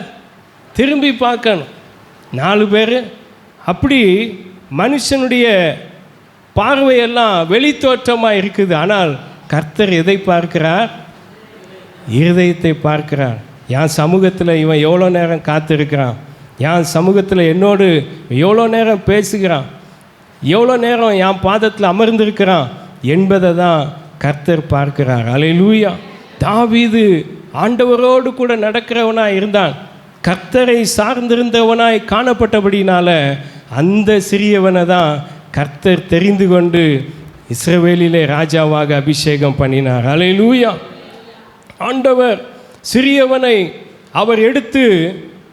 திரும்பி பார்க்கணும். 4 பேர் அப்படி மனுஷனுடைய பார்வையெல்லாம் வெளி தோற்றமாக இருக்குது. ஆனால் கர்த்தர் எதை பார்க்கிறார்? இருதயத்தை பார்க்கிறார். என் சமூகத்தில் இவன் எவ்வளோ நேரம் காத்திருக்கிறான், என் சமூகத்தில் என்னோடு எவ்வளோ நேரம் பேசுகிறான், எவ்வளோ நேரம் என் பாதத்தில் அமர்ந்திருக்கிறான் என்பதை தான் கர்த்தர் பார்க்கிறார். அல்லேலூயா. தாவீது ஆண்டவரோடு கூட நடக்கிறவனாய் இருந்தான், கர்த்தரை சார்ந்திருந்தவனாய் காணப்பட்டபடினால அந்த சிறியவனை தான் கர்த்தர் தெரிந்து கொண்டு இஸ்ரவேலிலே ராஜாவாக அபிஷேகம் பண்ணினார். அல்லேலூயா. ஆண்டவர் சிறியவனை அவர் எடுத்து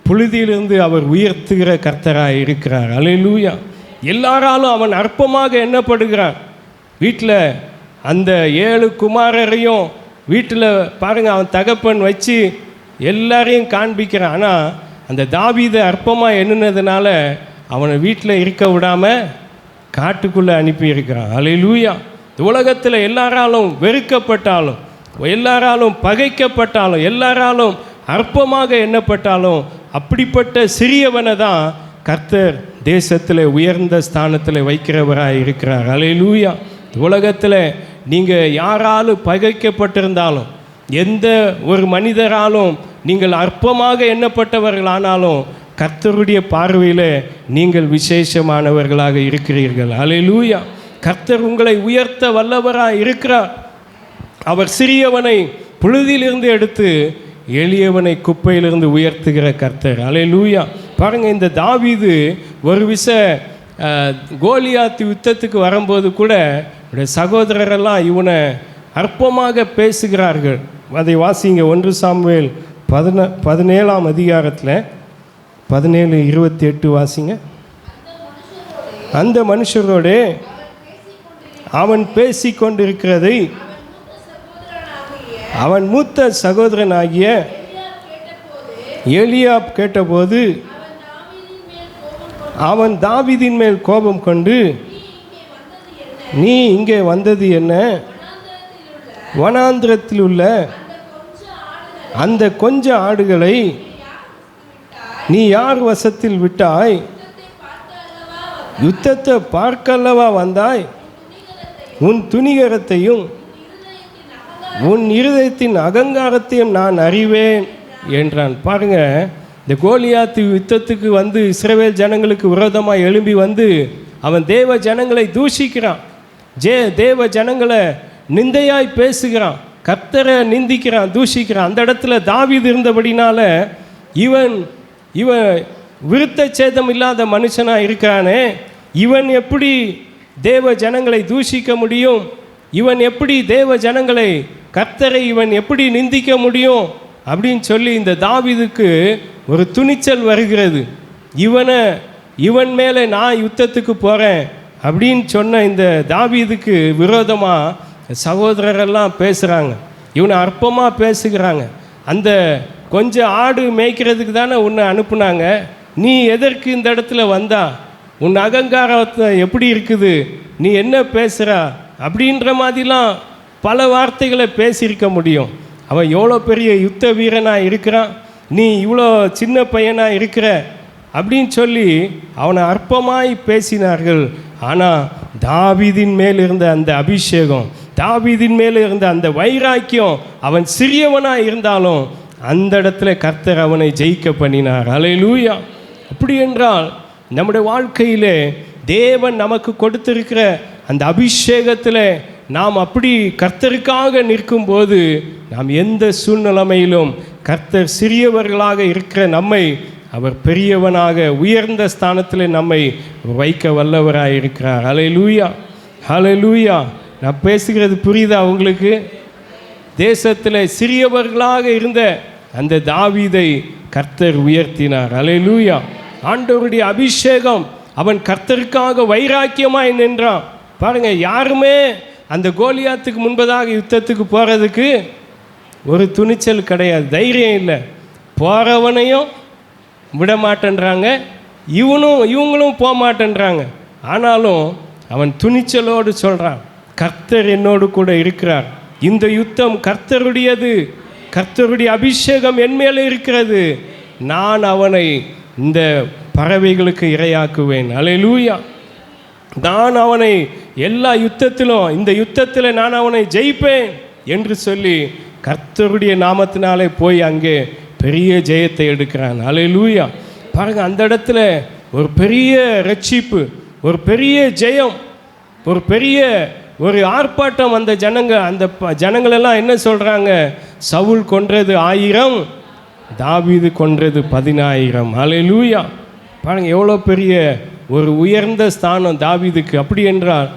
புழுதியிலிருந்து அவர் உயர்த்துகிற கர்த்தராக இருக்கிறார். அல்லேலூயா. எல்லாராலும் அவன் அற்பமாக எண்ணப்படுகிறான். வீட்டில் அந்த 7 குமாரரையும் வீட்டில் பாருங்கள், அவன் தகப்பன் வச்சு எல்லாரையும் காண்பிக்கிறான். ஆனால் அந்த தாவீதை அற்பமாக எண்ணினதுனால அவனை வீட்டில் இருக்க விடாமல் காட்டுக்குள்ளே அனுப்பியிருக்கிறான். அல்லேலூயா. உலகத்தில் எல்லாராலும் வெறுக்கப்பட்டாலும், எல்லாராலும் பகைக்கப்பட்டாலும், எல்லாராலும் அற்பமாக எண்ணப்பட்டாலும் அப்படிப்பட்ட சிறியவனை தான் கர்த்தர் தேசத்தில் உயர்ந்த ஸ்தானத்தில் வைக்கிறவராக இருக்கிறார். அல்லேலூயா. உலகத்தில் நீங்கள் யாராலும் பகைக்கப்பட்டிருந்தாலும், எந்த ஒரு மனிதராலும் நீங்கள் அற்பமாக எண்ணப்பட்டவர்களானாலும் கர்த்தருடைய பார்வையில் நீங்கள் விசேஷமானவர்களாக இருக்கிறீர்கள். அல்லேலூயா. கர்த்தர் உங்களை உயர்த்த வல்லவராக இருக்கிறார். அவர் சிறியவனை புழுதியிலிருந்து எடுத்து எளியவனை குப்பையிலிருந்து உயர்த்துகிற கர்த்தர். அல்லேலூயா. பாருங்கள், இந்த தாவீது ஒரு கோலியாத் யுத்தத்துக்கு வரும்போது கூட சகோதரரெல்லாம் இவனை அற்பமாக பேசுகிறார்கள். அதை வாசிங்க. 1 சாமுவேல் 17ஆம் அதிகாரத்தில் 17:28 வாசிங்க. அந்த மனுஷரோடு அவன் பேசி கொண்டிருக்கிறதை அவன் மூத்த சகோதரனாகிய எலியாப் கேட்டபோது அவன் தாவீதின் மேல் கோபம் கொண்டு, நீ இங்கே வந்தது என்ன? வனாந்திரத்தில் உள்ள அந்த கொஞ்ச ஆடுகளை நீ யார் வசத்தில் விட்டாய்? யுத்தத்தை பார்க்கல்லவா வந்தாய்? உன் துணிகரத்தையும் உன் இருதயத்தின் அகங்காரத்தையும் நான் அறிவேன் என்றான். பாருங்க, இந்த கோலியாத்து யுத்தத்துக்கு வந்து இஸ்ரவேல் ஜனங்களுக்கு விரோதமாக எழும்பி வந்து அவன் தேவ ஜனங்களை தூஷிக்கிறான். தேவ ஜனங்களை நிந்தையாய் பேசுகிறான், கர்த்தரை நிந்திக்கிறான், தூஷிக்கிறான். அந்த இடத்துல தாவீது இருந்தபடினால இவன் விருத்த சேதம் இல்லாத மனுஷனாக இருக்கிறானே, இவன் எப்படி தேவ ஜனங்களை தூஷிக்க முடியும்? இவன் எப்படி தேவ ஜனங்களை, கர்த்தரை இவன் எப்படி நிந்திக்க முடியும் அப்படின்னு சொல்லி இந்த தாவீதுக்கு ஒரு துணிச்சல் வருகிறது. இவன் மேலே நான் யுத்தத்துக்கு போகிறேன் அப்படின்னு சொன்ன இந்த தாவீதுக்கு விரோதமாக சகோதரரெல்லாம் பேசுகிறாங்க, இவனை அற்பமாக பேசுகிறாங்க. அந்த கொஞ்சம் ஆடு மேய்க்கிறதுக்கு தானே உன்னை அனுப்புனாங்க, நீ எதற்கு இந்த இடத்துல வந்தா? உன் அகங்காரத்தை எப்படி இருக்குது, நீ என்ன பேசுகிறா அப்படின்ற மாதிரிலாம் பல வார்த்தைகளை பேசியிருக்க முடியும். அவன் எவ்வளோ பெரிய யுத்த வீரனாக இருக்கிறான், நீ இவ்வளோ சின்ன பையனாக இருக்கிற அப்படின்னு சொல்லி அவனை அற்பமாய் பேசினார்கள். ஆனால் தாவீதின் மேல் இருந்த அந்த அபிஷேகம், தாவீதின் மேல் இருந்த அந்த வைராக்கியம், அவன் சிறியவனாக இருந்தாலும் அந்த இடத்துல கர்த்தர் அவனை ஜெயிக்க பண்ணினார். அல்லேலூயா. அப்படி என்றால் நம்முடைய வாழ்க்கையிலே தேவன் நமக்கு கொடுத்திருக்கிற அந்த அபிஷேகத்தில் நாம் அப்படி கர்த்தருக்காக நிற்கும்போது நாம் எந்த சூழ்நிலைமையிலும் கர்த்தர் சிறியவர்களாக இருக்கிற நம்மை அவர் பெரியவனாக உயர்ந்த ஸ்தானத்தில் நம்மை வைக்க வல்லவராக இருக்கிறார். அல்லேலூயா, அல்லேலூயா. நான் பேசுகிறது புரியுதா உங்களுக்கு? தேசத்தில் சிறியவர்களாக இருந்த அந்த தாவீதை கர்த்தர் உயர்த்தினார். அல்லேலூயா. ஆண்டவருடைய அபிஷேகம், அவன் கர்த்தருக்காக வைராக்கியமாய் நின்றான். பாருங்க, யாருமே அந்த கோலியாத்துக்கு முன்பதாக யுத்தத்துக்கு போகிறதுக்கு ஒரு துணிச்சல் கிடையாது, தைரியம் இல்லை. போகிறவனையும் விட மாட்டேன்றாங்க, இவங்களும் போக மாட்டேன்றாங்க. ஆனாலும் அவன் துணிச்சலோடு சொல்கிறான், கர்த்தர் என்னோடு கூட இருக்கிறார், இந்த யுத்தம் கர்த்தருடையது, கர்த்தருடைய அபிஷேகம் என் மேலே இருக்கிறது, நான் அவனை இந்த பறவைகளுக்கு இரையாக்குவேன். அல்லேலூயா. நான் அவனை எல்லா யுத்தத்திலும், இந்த யுத்தத்தில் நான் அவனை ஜெயிப்பேன் என்று சொல்லி கர்த்தருடைய நாமத்தினாலே போய் அங்கே பெரிய ஜெயத்தை எடுக்கிறான். அல்லேலூயா. பாருங்க, அந்த இடத்துல ஒரு பெரிய ரட்சிப்பு, ஒரு பெரிய ஜெயம், ஒரு பெரிய ஒரு ஆர்ப்பாட்டம். அந்த ஜனங்களெல்லாம் என்ன சொல்கிறாங்க? சவுல் கொன்றது 1000, தாவீது கொன்றது 10000. அல்லேலூயா. பாருங்க, எவ்வளோ பெரிய ஒரு உயர்ந்த ஸ்தானம் தாவீதுக்கு. அப்படி என்றால்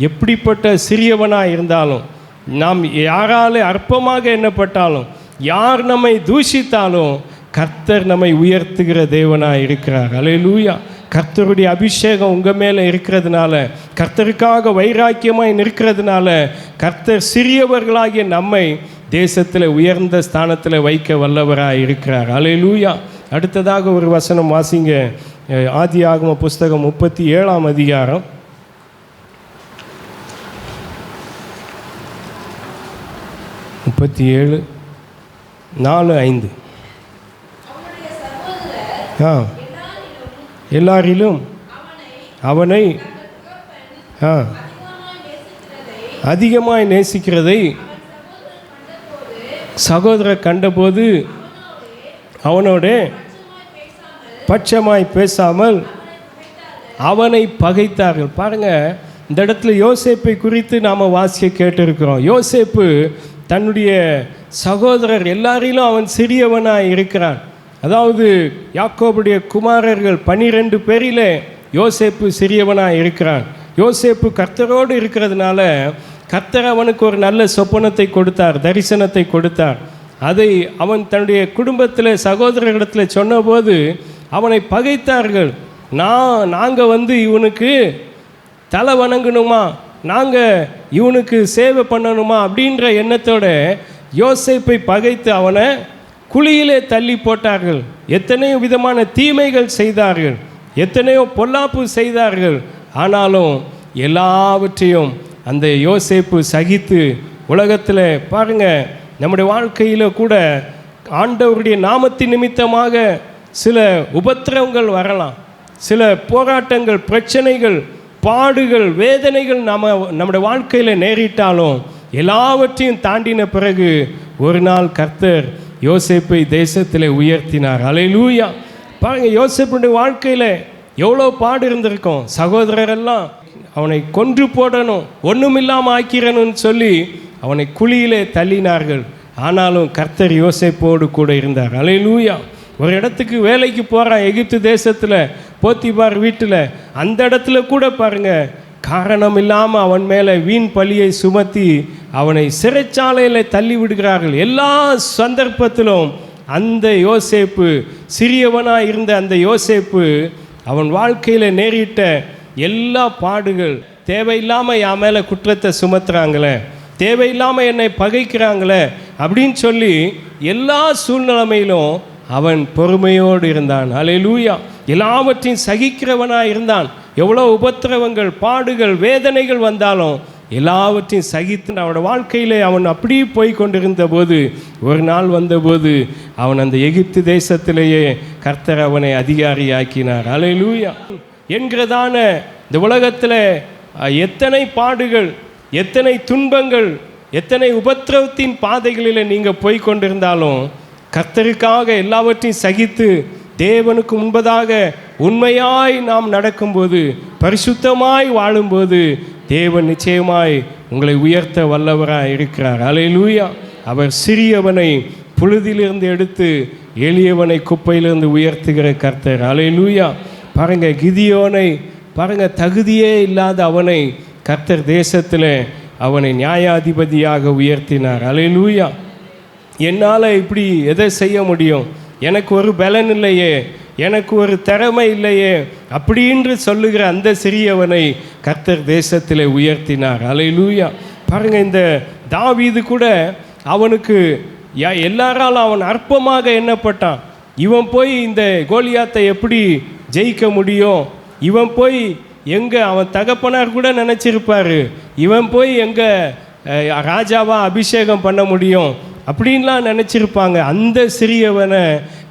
எப்படிப்பட்ட சிறியவனாக இருந்தாலும், நாம் யாராலே அற்பமாக எண்ணப்பட்டாலும், யார் நம்மை தூஷித்தாலும் கர்த்தர் நம்மை உயர்த்துகிற தேவனாக இருக்கிறார். அல்லேலூயா. கர்த்தருடைய அபிஷேகம் உங்கள் மேலே இருக்கிறதுனால, கர்த்தருக்காக வைராக்கியமாய் நிற்கிறதுனால கர்த்தர் சிறியவர்களாகிய நம்மை தேசத்தில் உயர்ந்த ஸ்தானத்தில் வைக்க வல்லவராக இருக்கிறார். அல்லேலூயா. அடுத்ததாக ஒரு வசனம் வாசிங்க. ஆதியாகம புஸ்தகம் 37ஆம் அதிகாரம் 37:4-5. எல்லாரிலும் அவனை அதிகமாய் நேசிக்கிறதை சகோதரர் கண்டபோது அவனோட பட்சமாய் பேசாமல் அவனை பகைத்தார்கள். பாருங்கள், இந்த இடத்துல யோசேப்பை குறித்து நாம் வாசிக்க கேட்டிருக்கிறோம். யோசேப்பு தன்னுடைய சகோதரர் எல்லாரிலும் அவன் சிறியவனாக இருக்கிறான். அதாவது யாக்கோபுடைய குமாரர்கள் 12 பேரில் யோசேப்பு சிறியவனாக இருக்கிறான். யோசேப்பு கர்த்தரோடு இருக்கிறதுனால கர்த்தர் அவனுக்கு ஒரு நல்ல சொப்பனத்தை கொடுத்தார், தரிசனத்தை கொடுத்தார். அதை அவன் தன்னுடைய குடும்பத்தில் சகோதரர்களிடத்தில் சொன்னபோது அவனை பகைத்தார்கள். நாங்கள் இவனுக்கு தலை வணங்கணுமா, நாங்கள் இவனுக்கு சேவை பண்ணணுமா அப்படின்ற எண்ணத்தோட யோசேப்பை பகைத்து அவனை குழியிலே தள்ளி போட்டார்கள். எத்தனையோ விதமான தீமைகள் செய்தார்கள், எத்தனையோ பொல்லாப்பு செய்தார்கள். ஆனாலும் எல்லாவற்றையும் அந்த யோசேப்பு சகித்து உலகத்தில் பாருங்கள், நம்முடைய வாழ்க்கையில் கூட ஆண்டவருடைய நாமத்தின் நிமித்தமாக சில உபத்திரவங்கள் வரலாம், சில போராட்டங்கள், பிரச்சனைகள், பாடுகள், வேதனைகள் நம்முடைய வாழ்க்கையில் நேரிட்டாலும் எல்லாவற்றையும் தாண்டின பிறகு ஒரு நாள் கர்த்தர் யோசேப்பை தேசத்தில் உயர்த்தினார். அல்லேலூயா. பாருங்கள், யோசேப்புடைய வாழ்க்கையில் எவ்வளோ பாடு இருந்திருக்கும். சகோதரரெல்லாம் அவனை கொன்று போடணும், ஒன்றுமில்லாமல் ஆக்கிறணும்னு சொல்லி அவனை குழியிலே தள்ளினார்கள். ஆனாலும் கர்த்தர் யோசேப்போடு கூட இருந்தார். அல்லேலூயா. ஒரு இடத்துக்கு வேலைக்கு போகிறான், எகிப்து தேசத்தில் போத்திபார் வீட்டில். அந்த இடத்துல கூட பாருங்கள், காரணம் இல்லாமல் அவன் மேலே வீண் பழியை சுமத்தி அவனை சிறைச்சாலையில் தள்ளி விடுகிறார்கள். எல்லா சந்தர்ப்பத்திலும் அந்த யோசேப்பு, சிறியவனாக இருந்த அந்த யோசேப்பு, அவன் வாழ்க்கையில் நேரிட்ட எல்லா பாடுகள், தேவையில்லாமல் என் மேலே குற்றத்தை சுமத்துறாங்களே, தேவையில்லாமல் என்னை பகைக்கிறாங்களே அப்படின்னு சொல்லி எல்லா சூழ்நிலைமையிலும் அவன் பொறுமையோடு இருந்தான். அல்லேலூயா. எல்லாவற்றையும் சகிக்கிறவனாக இருந்தான். எவ்வளோ உபத்திரவங்கள், பாடுகள், வேதனைகள் வந்தாலும் எல்லாவற்றையும் சகித்து அவனோட வாழ்க்கையில் அவன் அப்படியே போய் கொண்டிருந்த போது ஒரு நாள் வந்தபோது அவன் அந்த எகிப்து தேசத்திலேயே கர்த்தர் அவனை அதிகாரியாக்கினார். அல்லேலூயா. என்கிறதான இந்த உலகத்தில் எத்தனை பாடுகள், எத்தனை துன்பங்கள், எத்தனை உபத்திரவத்தின் பாதைகளில் நீங்கள் போய் கொண்டிருந்தாலும் கர்த்தருக்காக எல்லாவற்றையும் சகித்து தேவனுக்கு முன்பதாக உண்மையாய் நாம் நடக்கும்போது, பரிசுத்தமாய் வாழும்போது தேவன் நிச்சயமாய் உங்களை உயர்த்த வல்லவராக இருக்கிறார். அல்லேலூயா. அவர் சிறியவனை புழுதியிலிருந்து எடுத்து எளியவனை குப்பையிலிருந்து உயர்த்துகிற கர்த்தர். அல்லேலூயா. பாருங்கள், கிதியோனை பாருங்கள், தகுதியே இல்லாத அவனை கர்த்தர் தேசத்தில் அவனை நியாயாதிபதியாக உயர்த்தினார். அல்லேலூயா. என்னால் இப்படி எதை செய்ய முடியும், எனக்கு ஒரு பலன் இல்லையே, எனக்கு ஒரு திறமை இல்லையே அப்படின்று சொல்லுகிற அந்த சிறியவனை கர்த்தர் தேசத்தில் உயர்த்தினார். அல்லேலூயா. பாருங்கள், இந்த தாவீது கூட அவனுக்கு எல்லாராலும் அவன் அற்பமாக எண்ணப்பட்டான். இவன் போய் இந்த கோலியாத்தை எப்படி ஜெயிக்க முடியும், இவன் போய் எங்கே, அவன் தகப்பனார் கூட நினச்சிருப்பார், இவன் போய் எங்கே ராஜாவாக அபிஷேகம் பண்ண முடியும் அப்படின்லாம் நினச்சிருப்பாங்க. அந்த சிறியவனை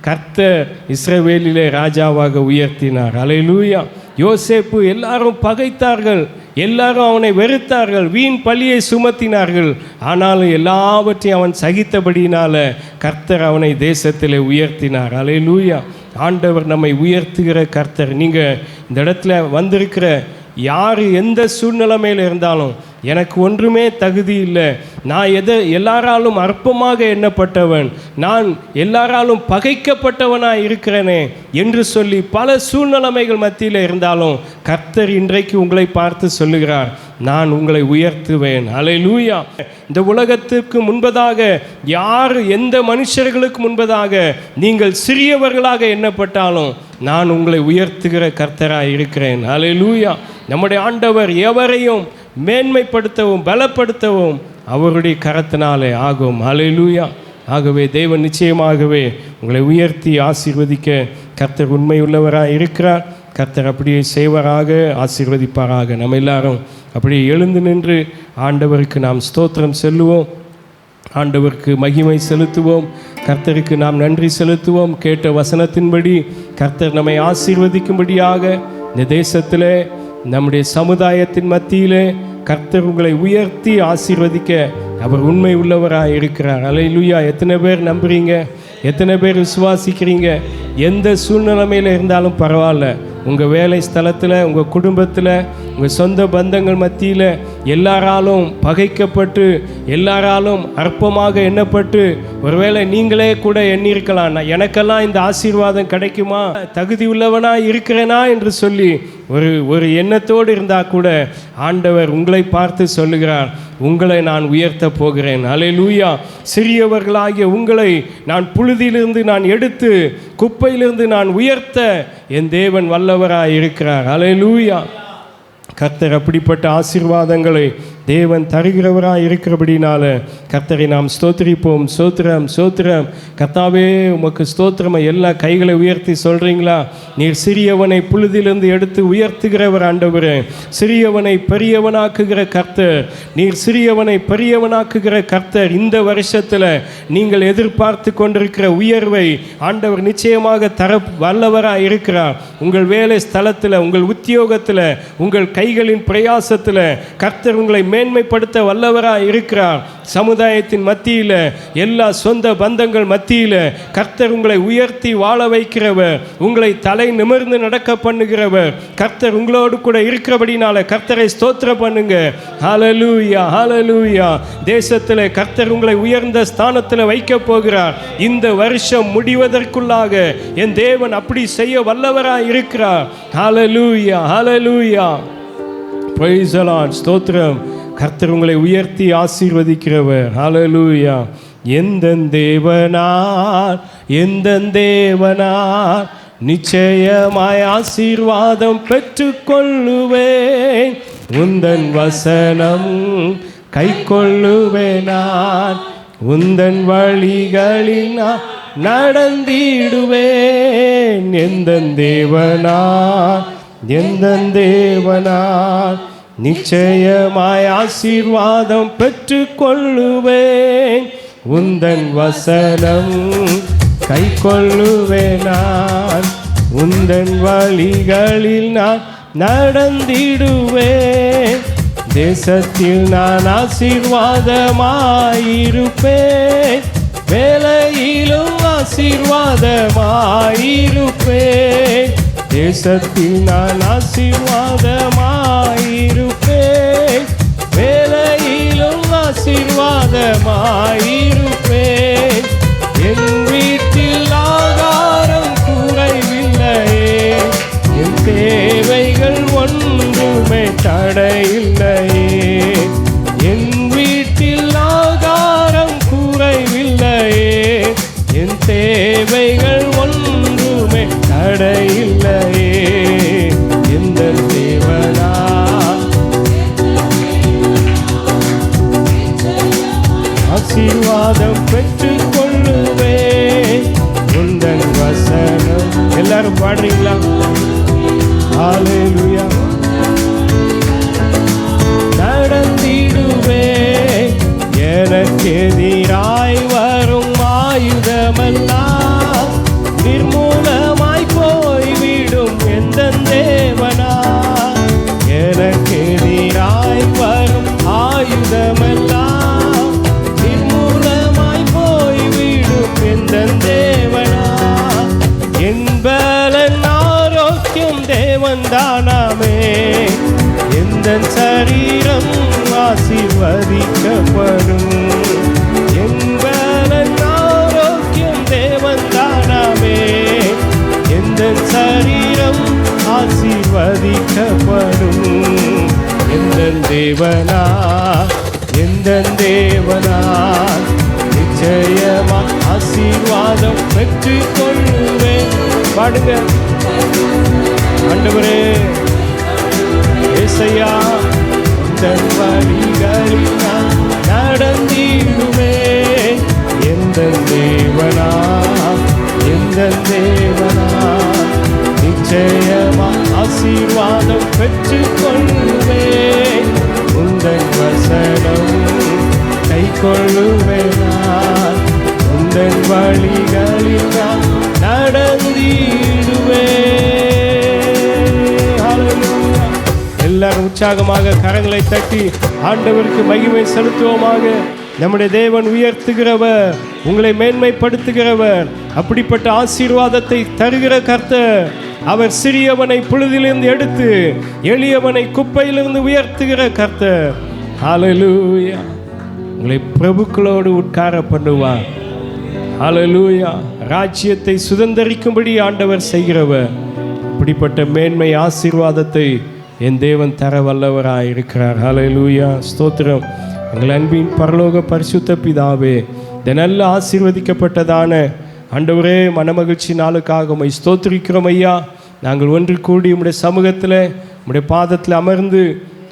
கர்த்தர் இஸ்ரவேலிலே ராஜாவாக உயர்த்தினார். அல்லேலூயா. யோசேப்பு எல்லாரும் பகைத்தார்கள், எல்லாரும் அவனை வெறுத்தார்கள், வீண் பழியை சுமத்தினார்கள். ஆனாலும் எல்லாவற்றையும் அவன் சகித்தபடியினால கர்த்தர் அவனை தேசத்தில் உயர்த்தினார். அல்லேலூயா. ஆண்டவர் நம்மை உயர்த்துகிற கர்த்தர். நீங்கள் இந்த இடத்துல வந்திருக்கிற யார் எந்த சூழ்நிலைமையில் இருந்தாலும், எனக்கு ஒன்றுமே தகுதி இல்லை, நான் எல்லாராலும் அற்பமாக எண்ணப்பட்டவன், நான் எல்லாராலும் பகைக்கப்பட்டவனாக இருக்கிறேனே என்று சொல்லி பல சூழ்நிலைமைகள் மத்தியில் இருந்தாலும் கர்த்தர் இன்றைக்கு உங்களை பார்த்து சொல்லுகிறார், நான் உங்களை உயர்த்துவேன். அல்லேலூயா. இந்த உலகத்துக்கு முன்பதாக யார் எந்த மனுஷர்களுக்கு முன்பதாக நீங்கள் சிறியவர்களாக எண்ணப்பட்டாலும் நான் உங்களை உயர்த்துகிற கர்த்தராக இருக்கிறேன். அல்லேலூயா. நம்முடைய ஆண்டவர் எவரையும் மேன்மைப்படுத்தவும் பலப்படுத்தவும் அவருடைய கரத்தினாலே ஆகும். அல்லேலூயா. ஆகவே தேவன் நிச்சயமாகவே உங்களை உயர்த்தி ஆசீர்வதிக்க கர்த்தர் உண்மை உள்ளவராக இருக்கிறார். கர்த்தர் அப்படியே செய்வராக, ஆசீர்வதிப்பாராக. நம்ம எல்லாரும் அப்படியே எழுந்து நின்று ஆண்டவருக்கு நாம் ஸ்தோத்திரம் செல்லுவோம், ஆண்டவருக்கு மகிமை செலுத்துவோம், கர்த்தருக்கு நாம் நன்றி செலுத்துவோம். கேட்ட வசனத்தின்படி கர்த்தர் நம்மை ஆசீர்வதிக்கும்படியாக இந்த தேசத்தில் நம்முடைய சமுதாயத்தின் மத்தியிலே கர்த்தர் உங்களை உயர்த்தி ஆசீர்வதிக்க அவர் உண்மை உள்ளவராக இருக்கிறார். அல்லேலூயா. எத்தனை பேர் நம்புறீங்க, எத்தனை பேர் விசுவாசிக்கிறீங்க? எந்த சூழ்நிலைமையில் இருந்தாலும் பரவாயில்ல, உங்கள் வேலை ஸ்தலத்தில், உங்கள் குடும்பத்தில், உங்கள் சொந்த பந்தங்கள் மத்தியில் எல்லாராலும் பகைக்கப்பட்டு எல்லாராலும் அற்பமாக எண்ணப்பட்டு ஒருவேளை நீங்களே கூட எண்ணியிருக்கலாம், எனக்கெல்லாம் இந்த ஆசீர்வாதம் கிடைக்குமா, தகுதி உள்ளவனா இருக்கிறேனா என்று சொல்லி ஒரு எண்ணத்தோடு இருந்தால் கூட ஆண்டவர் உங்களை பார்த்து சொல்லுகிறார், உங்களை நான் உயர்த்த போகிறேன். அல்லேலூயா. சிறியவர்களாகிய உங்களை நான் புழுதியிலிருந்து நான் எடுத்து குப்பையிலிருந்து நான் உயர்த்த என் தேவன் வல்லவராய் இருக்கிறார். அல்லேலூயா. கர்த்தர் அப்படிப்பட்ட ஆசீர்வாதங்களை தேவன் தருகிறவராக இருக்கிறபடினால கர்த்தரை நாம் ஸ்தோத்திரிப்போம். ஸ்தோத்திரம் ஸ்தோத்திரம். கர்த்தாவே உமக்கு ஸ்தோத்திரம். எல்லா கைகளை உயர்த்தி சொல்கிறீங்களா? நீர் சிறியவனை புழுதிலிருந்து எடுத்து உயர்த்துகிறவர் ஆண்டவரே. சிறியவனை பெரியவனாக்குகிற கர்த்தர். நீர் சிறியவனை பெரியவனாக்குகிற கர்த்தர். இந்த வருஷத்தில் நீங்கள் எதிர்பார்த்து கொண்டிருக்கிற உயர்வை ஆண்டவர் நிச்சயமாக தர வல்லவராக இருக்கிறார். உங்கள் வேலை ஸ்தலத்தில், உங்கள் உத்தியோகத்தில், உங்கள் கைகளின் பிரயாசத்தில் கர்த்தர் உங்களை மேன்மைப்படுத்த வல்லவராக இருக்கிறார். சமுதாயத்தின் மத்தியில், எல்லா சொந்த பந்தங்கள் மத்தியில் கர்த்தர் உங்களை உயர்த்தி வாழ வைக்கிறவர். உங்களை தலை நிமிர்ந்து நடக்க பண்ணுகிறவர். கர்த்தர் உங்களோடு கூட இருக்கிறபடினால கர்த்தரை ஸ்தோத்திரம் பண்ணுங்க. ஹல்லேலூயா ஹல்லேலூயா. தேசத்தில் கர்த்தர் உங்களை உயர்ந்த ஸ்தானத்தில் வைக்க போகிறார். இந்த வருஷம் முடிவதற்குள்ளாக என் தேவன் அப்படி செய்ய வல்லவராக இருக்கிறார். ஹல்லேலூயா ஹல்லேலூயா. Praise the Lord. ஸ்தோத்திரம். கர்த்தர் உங்களை உயர்த்தி ஆசீர்வதிக்கிறவர். ஹல்லேலூயா. எந்தன் தேவனார் நிச்சயமாய் ஆசீர்வாதம் பெற்றுக்கொள்ளுவேன். உந்தன் வசனம் கை கொள்ளுவேன். உந்தன் வழிகளில் நடந்திடுவேன். எந்தன் தேவனார் நிச்சயமாய் ஆசீர்வாதம் பெற்றுக்கொள்ளுவேன். உந்தன் வசனம் கை கொள்ளுவேன். உந்தன் வழிகளில் நான் நடந்திடுவேன். தேசத்தில் நான் ஆசீர்வாதமாயிருப்பேன். வேலையிலும் ஆசீர்வாதமாயிருப்பேன். தேசத்தில் நான் ஆசீர்வாதமாயிருப்பேன். வேலையிலும் ஆசீர்வாதமாயிருப்பேன். என் வீட்டில் ஆகாரம் குறைவில்லையே. என் தேவைகள் ஒன்றுமே தடையில்லையே. என் வீட்டில் ஆகாரம் குறைவில்லையே. என் தேவைகள் ஒன்றுமே தடையில்லையே. எந்த ஆசீர்வாதம் பெற்றுக்கொள்ளுவேன். உந்தன் வசனம். எல்லாரும் பாடுறீங்களா? ஹல்லேலூயா. நடந்திடுவேன். எனக்கு எதிராய் வரும் ஆயுதமெல்லாம் நிர்மூலமாய் போய்விடும். எந்த தேவனா எனக்கு எதிராய் வரும் ஆயுதமெல்லாம் நிர்மூலமாய் போய்விடும். எந்த தேவனா என் பலன் ஆரோக்கியம் தேவன் தானாமே. எந்த சரீரம் ஆசீர்வதிக்கப்படும். என் பலன் ஆரோக்கியம் தேவன் தானாமே. எந்த சரீரம் ஆசீர்வதிக்கப்படும். எந்த தேவனா நிச்சயமா ஆசீர்வாதம் பெற்றுக்கொள்ளுவேன். பாடுங்க. ஆண்டவரே ஏசையா. உந்தன் வழிகளில் நான் நடந்திடுவேன். எந்த தேவனா நிச்சயமா ஆசீர்வாதம் பெற்றுக்கொள்ளுவேன். உந்தன் வசனம் கை கொள்ளுவேன். உந்தன் வழிகளில் நான் நடந்திடுவேன். எல்லாரும் உற்சாகமாக கரங்களை தட்டி ஆண்டவருக்கு மகிமை செலுத்துவோமாக. நம்முடைய தேவன் உயர்த்துகிறவர், உங்களை மேன்மைப்படுத்துகிறவர். அப்படிப்பட்ட ஆசீர்வாதத்தை தருகிற கர்த்தர். அவர் சிறியவனை புழுதிலிருந்து எடுத்து எளியவனை குப்பையிலிருந்து உயர்த்துகிற கர்த்தர். ஹல்லேலூயா. உங்களை பிரபுக்களோடு உட்கார பண்ணுவார். ஹல்லேலூயா. ராஜ்யத்தை சுதந்தரிக்கும்படி ஆண்டவர் செய்கிறவர். அப்படிப்பட்ட மேன்மை ஆசீர்வாதத்தை என் தேவன் தர வல்லவராக இருக்கிறார். ஹல்லேலூயா. ஸ்தோத்திரம். எங்கள் அன்பின் பரலோக பரிசுத்த பிதாவே, இந்த நல்ல ஆசீர்வதிக்கப்பட்டதான ஆண்டவரே மனமகிழ்ச்சி நாளுக்காக உம்மை ஸ்தோத்திரிக்கிறோம் ஐயா. நாங்கள் ஒன்று கூடி உம்முடைய சமூகத்தில் உம்முடைய பாதத்தில் அமர்ந்து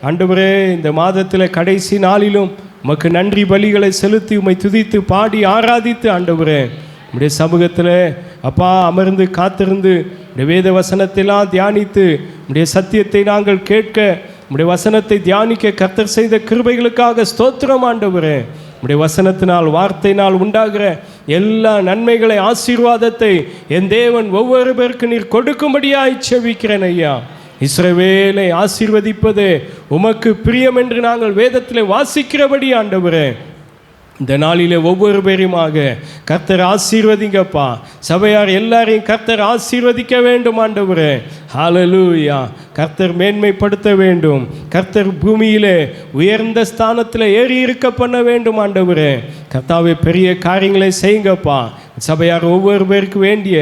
ஆண்டவரே இந்த மாதத்தில் கடைசி நாளிலும் உமக்கு நன்றி பலிகளை செலுத்தி உம்மை துதித்து பாடி ஆராதித்து ஆண்டவரே உம்முடைய சமூகத்தில் அப்பா அமர்ந்து காத்திருந்து உடைய வேத வசனத்தைலாம் தியானித்து உடைய சத்தியத்தை நாங்கள் கேட்க உடைய வசனத்தை தியானிக்க கர்த்தர் செய்த கிருபைகளுக்காக ஸ்தோத்திரம் ஆண்டவரே. உடைய வசனத்தினால் வார்த்தையினால் உண்டாகிற எல்லா நன்மைகளை ஆசீர்வாதத்தை என் தேவன் ஒவ்வொரு பேருக்கு நீர் கொடுக்கும்படியாய் செபிக்கிறேன் ஐயா. இஸ்ரவேலை ஆசீர்வதிப்பது உமக்கு பிரியம் என்று நாங்கள் வேதத்தில் வாசிக்கிறபடி ஆண்டவரே இந்த நாளிலே ஒவ்வொரு பேருமாக கர்த்தர் ஆசீர்வதிங்கப்பா. சபையார் எல்லாரையும் கர்த்தர் ஆசீர்வதிக்க வேண்டும் ஆண்டவரே. ஹல்லேலூயா. கர்த்தர் மேன்மைப்படுத்த வேண்டும். கர்த்தர் பூமியிலே உயர்ந்த ஸ்தானத்தில் ஏறி இருக்க பண்ண வேண்டும் ஆண்டவரே. கர்த்தாவே பெரிய காரியங்களை செய்யுங்கப்பா. சபையார் ஒவ்வொரு பேருக்கு வேண்டிய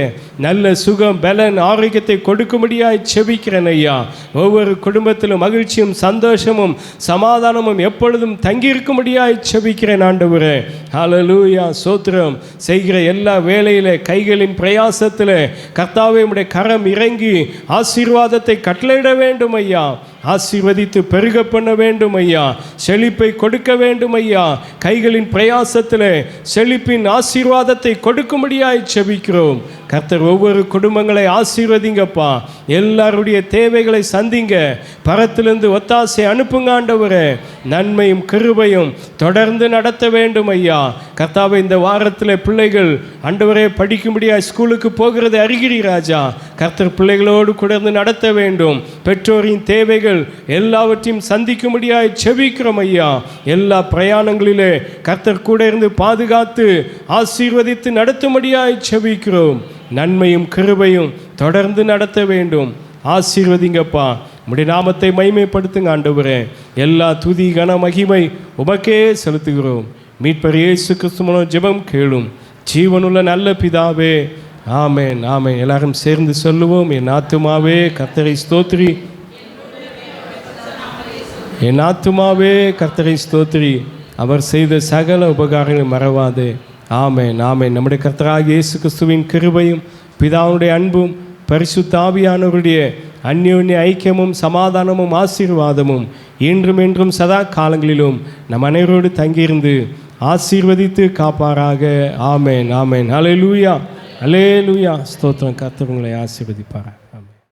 நல்ல சுகம் பலன் ஆரோக்கியத்தை கொடுக்கும்படியாய் செபிக்கிறேன் ஐயா. ஒவ்வொரு குடும்பத்திலும் மகிழ்ச்சியும் சந்தோஷமும் சமாதானமும் எப்பொழுதும் தங்கியிருக்கும்படியாய் செபிக்கிறேன் ஆண்டவரே. ஹல்லேலூயா. சோத்திரம். செய்கிற எல்லா வேலையிலே கைகளின் பிரயாசத்தில் கர்த்தாவே உம்முடைய கரம் இறங்கி ஆசீர்வாதத்தை கட்டளையிட வேண்டும் ஐயா. ஆசீர்வதித்து பெருக பண்ண வேண்டும் ஐயா. செழிப்பை கொடுக்க வேண்டும் ஐயா. கைகளின் பிரயாசத்தில் செழிப்பின் ஆசீர்வாதத்தை கொடுக்கும்படியாய் செபிக்கிறோம். கர்த்தர் ஒவ்வொரு குடும்பங்களை ஆசீர்வதிங்கப்பா. எல்லாருடைய தேவைகளை சந்திங்க. பரத்திலிருந்து ஒத்தாசை அனுப்புங்க ஆண்டவரே. நன்மையும் கிருபையும் தொடர்ந்து நடத்த வேண்டும் ஐயா. கர்த்தாவே இந்த வாரத்தில் பிள்ளைகள் ஆண்டவரே படிக்கும்படியாய் ஸ்கூலுக்கு போகிறது அறிகிறீ ராஜா. கர்த்தர் பிள்ளைகளோடு தொடர்ந்து நடத்த வேண்டும். பெற்றோரின் தேவைகள் எல்லாவற்றையும் சந்திக்கும்படியாய் செபிக்கிறோம் ஐயா. எல்லா பிரயாணங்களிலே கர்த்தர் கூட இருந்து பாதுகாத்து ஆசீர்வதித்து நடத்தும்படியாய் செபிக்கிறோம். நன்மையும் கிருபையும் தொடர்ந்து நடத்த வேண்டும். ஆசீர்வதிங்கப்பா. உம்முடைய நாமத்தை மகிமைப்படுத்துங்க ஆண்டவரே. எல்லா துதி கன மகிமை உமக்கே செலுத்துகிறோம். மீட்பர் இயேசு கிறிஸ்து மூலம் ஜெபம் கேளும் ஜீவனுள்ள நல்ல பிதாவே. ஆமென் ஆமென். எல்லாரும் சேர்ந்து சொல்லுவோம். என் ஆத்துமாவே கர்த்தரை ஸ்தோத்திரி. என் ஆத்துமாவே கர்த்தரை ஸ்தோத்திரி. அவர் செய்த சகல உபகாரங்களை மறவாதே. ஆமென் ஆமென். நம்முடைய கர்த்தராகிய இயேசு கிறிஸ்துவின் கிருபையும் பிதாவுடைய அன்பும் பரிசுத்த ஆவியானவருடைய அந்யோன்ய ஐக்கியமும் சமாதானமும் ஆசீர்வாதமும் இன்றும் என்றும் சதா காலங்களிலும் நம் அனைவரோடு தங்கியிருந்து ஆசீர்வதித்து காப்பாராக. ஆமென் ஆமென். ஹல்லேலூயா ஹல்லேலூயா. ஸ்தோத்திரம். கர்த்தர் உங்களை ஆசீர்வதிப்பார்.